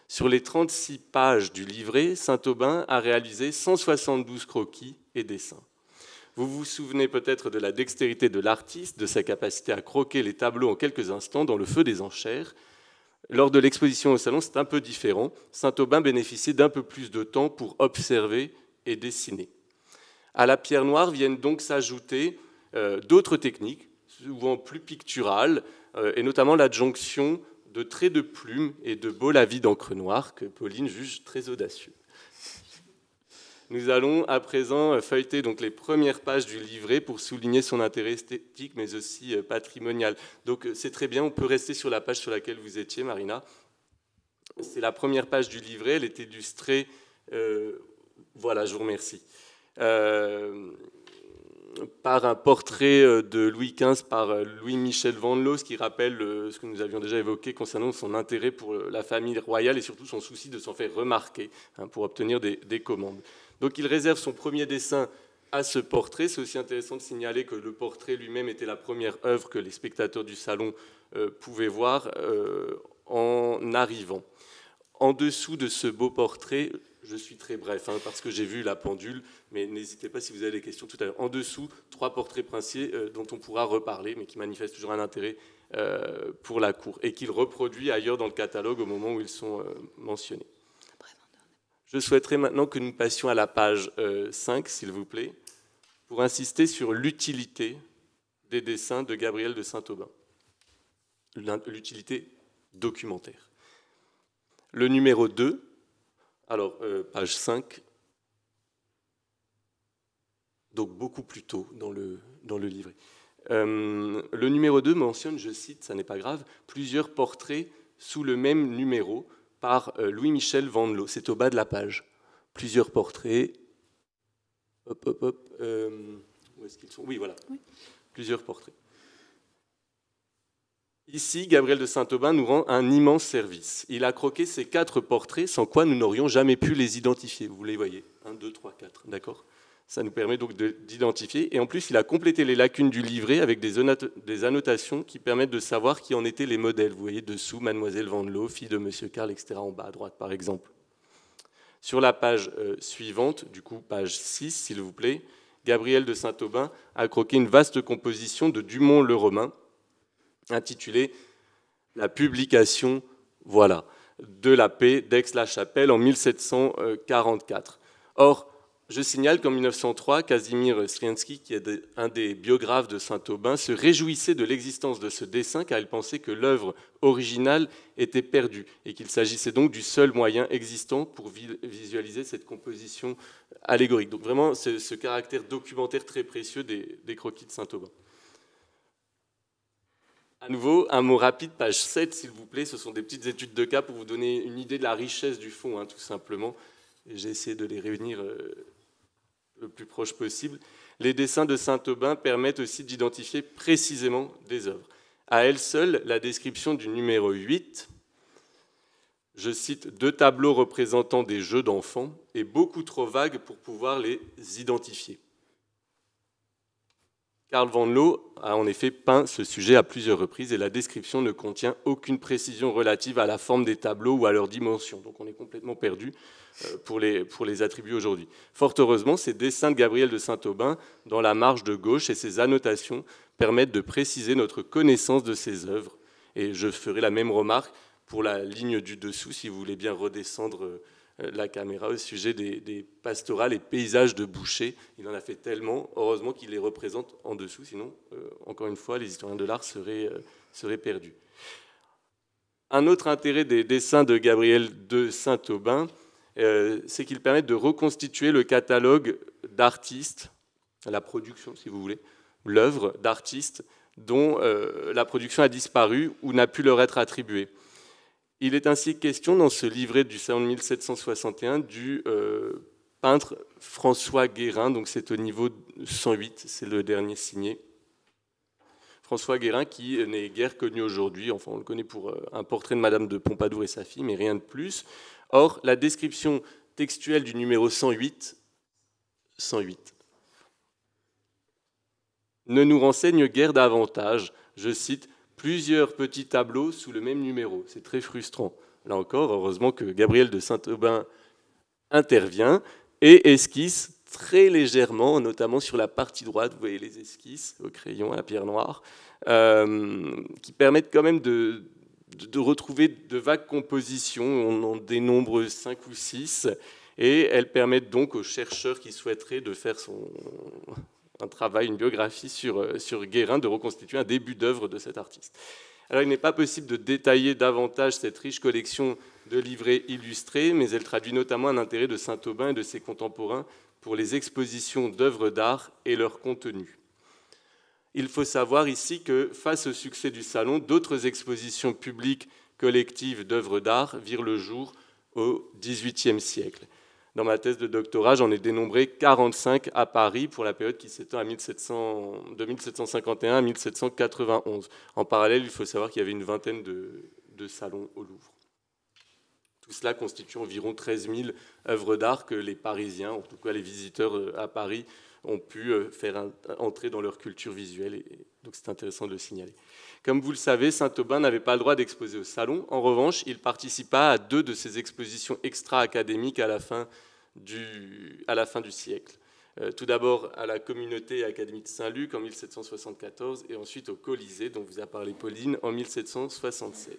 S3: Sur les 36 pages du livret, Saint-Aubin a réalisé 172 croquis et dessins. Vous vous souvenez peut-être de la dextérité de l'artiste, de sa capacité à croquer les tableaux en quelques instants dans le feu des enchères. Lors de l'exposition au salon, c'est un peu différent. Saint-Aubin bénéficiait d'un peu plus de temps pour observer et dessiner. À la pierre noire viennent donc s'ajouter d'autres techniques, souvent plus picturales, et notamment l'adjonction de traits de plume et de beaux lavis d'encre noire que Pauline juge très audacieux. Nous allons à présent feuilleter donc les premières pages du livret pour souligner son intérêt esthétique mais aussi patrimonial. Donc c'est très bien, on peut rester sur la page sur laquelle vous étiez, Marina. C'est la première page du livret, elle est illustrée, voilà, je vous remercie, par un portrait de Louis XV par Louis-Michel Vandelot, ce qui rappelle ce que nous avions déjà évoqué concernant son intérêt pour la famille royale et surtout son souci de s'en faire remarquer pour obtenir des commandes. Donc il réserve son premier dessin à ce portrait. C'est aussi intéressant de signaler que le portrait lui-même était la première œuvre que les spectateurs du salon pouvaient voir en arrivant. En dessous de ce beau portrait, je suis très bref parce que j'ai vu la pendule, mais n'hésitez pas si vous avez des questions tout à l'heure. En dessous, 3 portraits princiers dont on pourra reparler, mais qui manifestent toujours un intérêt pour la cour et qu'il reproduit ailleurs dans le catalogue au moment où ils sont mentionnés. Je souhaiterais maintenant que nous passions à la page 5, s'il vous plaît, pour insister sur l'utilité des dessins de Gabriel de Saint-Aubin, l'utilité documentaire. Le numéro 2, alors page 5, donc beaucoup plus tôt dans le livret. Le numéro 2 mentionne, je cite, ça n'est pas grave, plusieurs portraits sous le même numéro par Louis-Michel Vandelot. C'est au bas de la page. Plusieurs portraits. Hop, hop, hop. Où est-ce qu'ils sont ? Oui, voilà. Oui. Plusieurs portraits. Ici, Gabriel de Saint-Aubin nous rend un immense service. Il a croqué ces 4 portraits sans quoi nous n'aurions jamais pu les identifier. Vous les voyez, 1, 2, 3, 4, d'accord ? Ça nous permet donc d'identifier. Et en plus, il a complété les lacunes du livret avec des annotations qui permettent de savoir qui en étaient les modèles. Vous voyez dessous, Mademoiselle Vandelot, fille de Monsieur Karl, etc. en bas à droite, par exemple. Sur la page suivante, du coup, page 6, s'il vous plaît, Gabriel de Saint-Aubin a croqué une vaste composition de Dumont-le-Romain, intitulée « La publication, voilà, de la paix d'Aix-la-Chapelle en 1744 ». Or, je signale qu'en 1903, Casimir Slienski, qui est un des biographes de Saint-Aubin, se réjouissait de l'existence de ce dessin car il pensait que l'œuvre originale était perdue et qu'il s'agissait donc du seul moyen existant pour visualiser cette composition allégorique. Donc vraiment, c'est ce caractère documentaire très précieux des croquis de Saint-Aubin. À nouveau, un mot rapide, page 7, s'il vous plaît. Ce sont des petites études de cas pour vous donner une idée de la richesse du fond, tout simplement. Et j'ai essayé de les réunir le plus proche possible. Les dessins de Saint-Aubin permettent aussi d'identifier précisément des œuvres. À elle seule, la description du numéro 8, je cite, 2 tableaux représentant des jeux d'enfants, est beaucoup trop vague pour pouvoir les identifier. Karl Vandelot a en effet peint ce sujet à plusieurs reprises et la description ne contient aucune précision relative à la forme des tableaux ou à leur dimension. Donc on est complètement perdu pour les attribuer aujourd'hui. Fort heureusement, ces dessins de Gabriel de Saint-Aubin dans la marge de gauche et ces annotations permettent de préciser notre connaissance de ces œuvres. Et je ferai la même remarque pour la ligne du dessous, si vous voulez bien redescendre la caméra au sujet des pastorales et paysages de boucher. Il en a fait tellement, heureusement qu'il les représente en dessous, sinon, encore une fois, les historiens de l'art seraient perdus. Un autre intérêt des dessins de Gabriel de Saint-Aubin, c'est qu'ils permettent de reconstituer le catalogue d'artistes, la production, si vous voulez, l'œuvre d'artistes dont la production a disparu ou n'a pu leur être attribuée. Il est ainsi question dans ce livret du salon de 1761 du peintre François Guérin, donc c'est au niveau 108, c'est le dernier signé. François Guérin qui n'est guère connu aujourd'hui, enfin on le connaît pour un portrait de Madame de Pompadour et sa fille, mais rien de plus. Or, la description textuelle du numéro 108 ne nous renseigne guère davantage, je cite, plusieurs petits tableaux sous le même numéro. C'est très frustrant. Là encore, heureusement que Gabriel de Saint-Aubin intervient et esquisse très légèrement, notamment sur la partie droite, vous voyez les esquisses au crayon à la pierre noire, qui permettent quand même de retrouver de vagues compositions. On en dénombre 5 ou 6, et elles permettent donc aux chercheurs qui souhaiteraient de faire un travail, une biographie sur Guérin, de reconstituer un début d'œuvre de cet artiste. Alors il n'est pas possible de détailler davantage cette riche collection de livrets illustrés, mais elle traduit notamment un intérêt de Saint-Aubin et de ses contemporains pour les expositions d'œuvres d'art et leur contenu. Il faut savoir ici que face au succès du salon, d'autres expositions publiques collectives d'œuvres d'art virent le jour au XVIIIe siècle. Dans ma thèse de doctorat, j'en ai dénombré 45 à Paris pour la période qui s'étend de 1751 à 1791. En parallèle, il faut savoir qu'il y avait une vingtaine de salons au Louvre. Tout cela constitue environ 13 000 œuvres d'art que les Parisiens, en tout cas les visiteurs à Paris, ont pu faire entrer dans leur culture visuelle. Et donc c'est intéressant de le signaler. Comme vous le savez, Saint-Aubin n'avait pas le droit d'exposer au salon. En revanche, il participa à 2 de ces expositions extra-académiques à la fin du siècle. Tout d'abord à la Communauté et Académie de Saint-Luc en 1774 et ensuite au Colisée, dont vous a parlé Pauline, en 1776.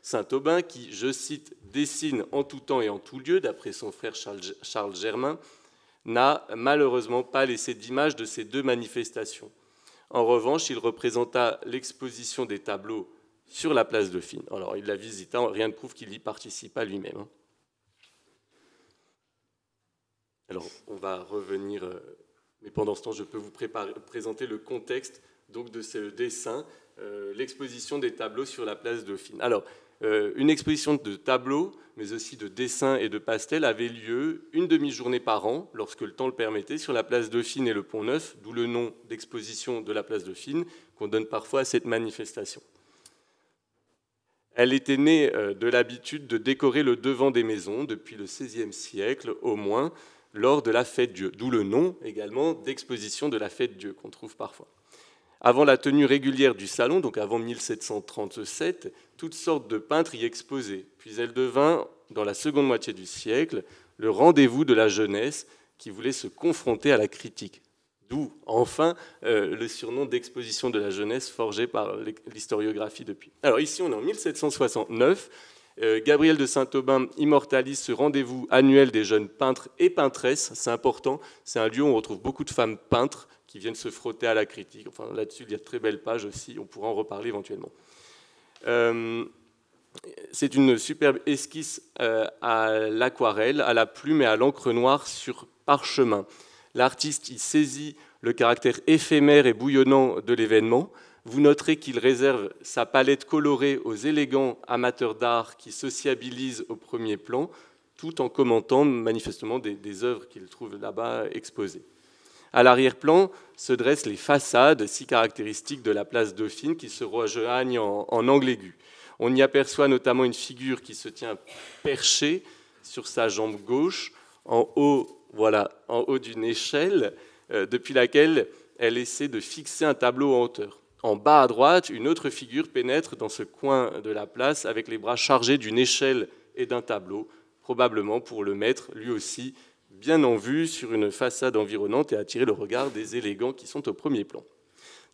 S3: Saint-Aubin, qui, je cite, dessine en tout temps et en tout lieu, d'après son frère Charles Germain, n'a malheureusement pas laissé d'image de ces 2 manifestations. En revanche, il représenta l'exposition des tableaux sur la place Dauphine. Alors, il la visita, rien ne prouve qu'il y participa lui-même. Alors, on va revenir, mais pendant ce temps, je peux vous présenter le contexte donc, de ce dessin, l'exposition des tableaux sur la place Dauphine. Alors, une exposition de tableaux, mais aussi de dessins et de pastels, avait lieu une demi-journée par an, lorsque le temps le permettait, sur la place Dauphine et le Pont-Neuf, d'où le nom d'exposition de la place Dauphine, qu'on donne parfois à cette manifestation. Elle était née de l'habitude de décorer le devant des maisons, depuis le XVIe siècle au moins, lors de la fête Dieu, d'où le nom également d'exposition de la fête Dieu, qu'on trouve parfois. Avant la tenue régulière du salon, donc avant 1737, toutes sortes de peintres y exposaient. Puis elle devint, dans la seconde moitié du siècle, le rendez-vous de la jeunesse qui voulait se confronter à la critique. D'où, enfin, le surnom d'exposition de la jeunesse forgé par l'historiographie depuis. Alors ici, on est en 1769. Gabriel de Saint-Aubin immortalise ce rendez-vous annuel des jeunes peintres et peintresses. C'est important. C'est un lieu où on retrouve beaucoup de femmes peintres qui viennent se frotter à la critique. Enfin, là-dessus, il y a de très belles pages aussi. On pourra en reparler éventuellement. C'est une superbe esquisse à l'aquarelle, à la plume et à l'encre noire sur parchemin. L'artiste y saisit le caractère éphémère et bouillonnant de l'événement. Vous noterez qu'il réserve sa palette colorée aux élégants amateurs d'art qui sociabilisent au premier plan, tout en commentant manifestement des œuvres qu'il trouve là-bas exposées. À l'arrière-plan se dressent les façades si caractéristiques de la place Dauphine qui se rejoignent en angle aigu. On y aperçoit notamment une figure qui se tient perchée sur sa jambe gauche, en haut d'une échelle, depuis laquelle elle essaie de fixer un tableau en hauteur. En bas à droite, une autre figure pénètre dans ce coin de la place avec les bras chargés d'une échelle et d'un tableau, probablement pour le mettre lui aussi bien en vue sur une façade environnante et attirer le regard des élégants qui sont au premier plan.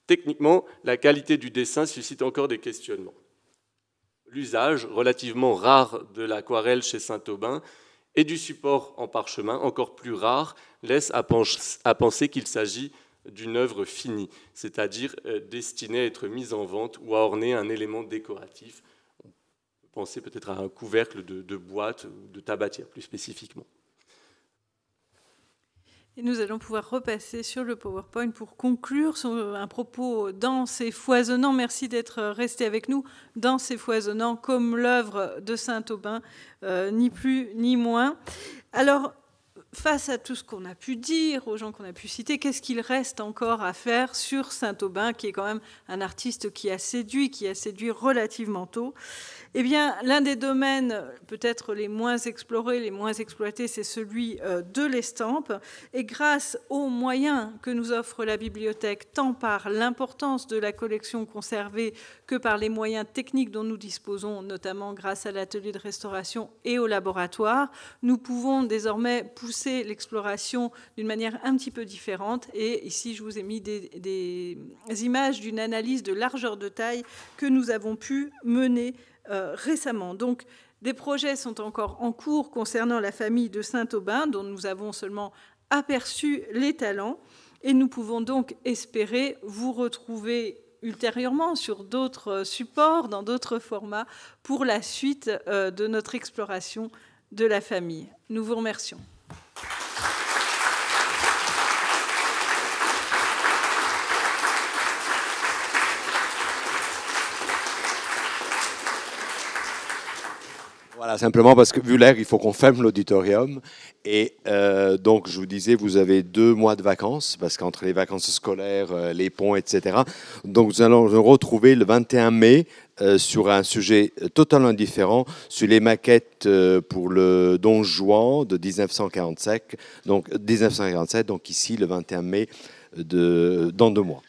S3: Techniquement, la qualité du dessin suscite encore des questionnements. L'usage relativement rare de l'aquarelle chez Saint-Aubin et du support en parchemin, encore plus rare, laisse à penser qu'il s'agit d'une œuvre finie, c'est-à-dire destinée à être mise en vente ou à orner un élément décoratif. On peut penser peut-être à un couvercle de boîte ou de tabatière plus spécifiquement.
S4: Et nous allons pouvoir repasser sur le PowerPoint pour conclure un propos dense et foisonnant. Merci d'être resté avec nous. Dense et foisonnant comme l'œuvre de Saint-Aubin, ni plus ni moins. Alors, face à tout ce qu'on a pu dire, aux gens qu'on a pu citer, qu'est-ce qu'il reste encore à faire sur Saint-Aubin, qui est quand même un artiste qui a séduit relativement tôt? Eh bien, l'un des domaines peut-être les moins explorés, les moins exploités, c'est celui de l'estampe. Et grâce aux moyens que nous offre la bibliothèque, tant par l'importance de la collection conservée que par les moyens techniques dont nous disposons, notamment grâce à l'atelier de restauration et au laboratoire, nous pouvons désormais pousser l'exploration d'une manière un petit peu différente. Et ici, je vous ai mis des images d'une analyse de largeur de taille que nous avons pu mener récemment. Donc, des projets sont encore en cours concernant la famille de Saint-Aubin, dont nous avons seulement aperçu les talents, et nous pouvons donc espérer vous retrouver ultérieurement sur d'autres supports, dans d'autres formats, pour la suite de notre exploration de la famille. Nous vous remercions.
S5: Voilà, simplement parce que vu l'heure, il faut qu'on ferme l'auditorium. Et donc, je vous disais, vous avez 2 mois de vacances, parce qu'entre les vacances scolaires, les ponts, etc. Donc, nous allons nous retrouver le 21 mai sur un sujet totalement différent, sur les maquettes pour le Don Juan de 1947. Donc, ici, le 21 mai, dans 2 mois.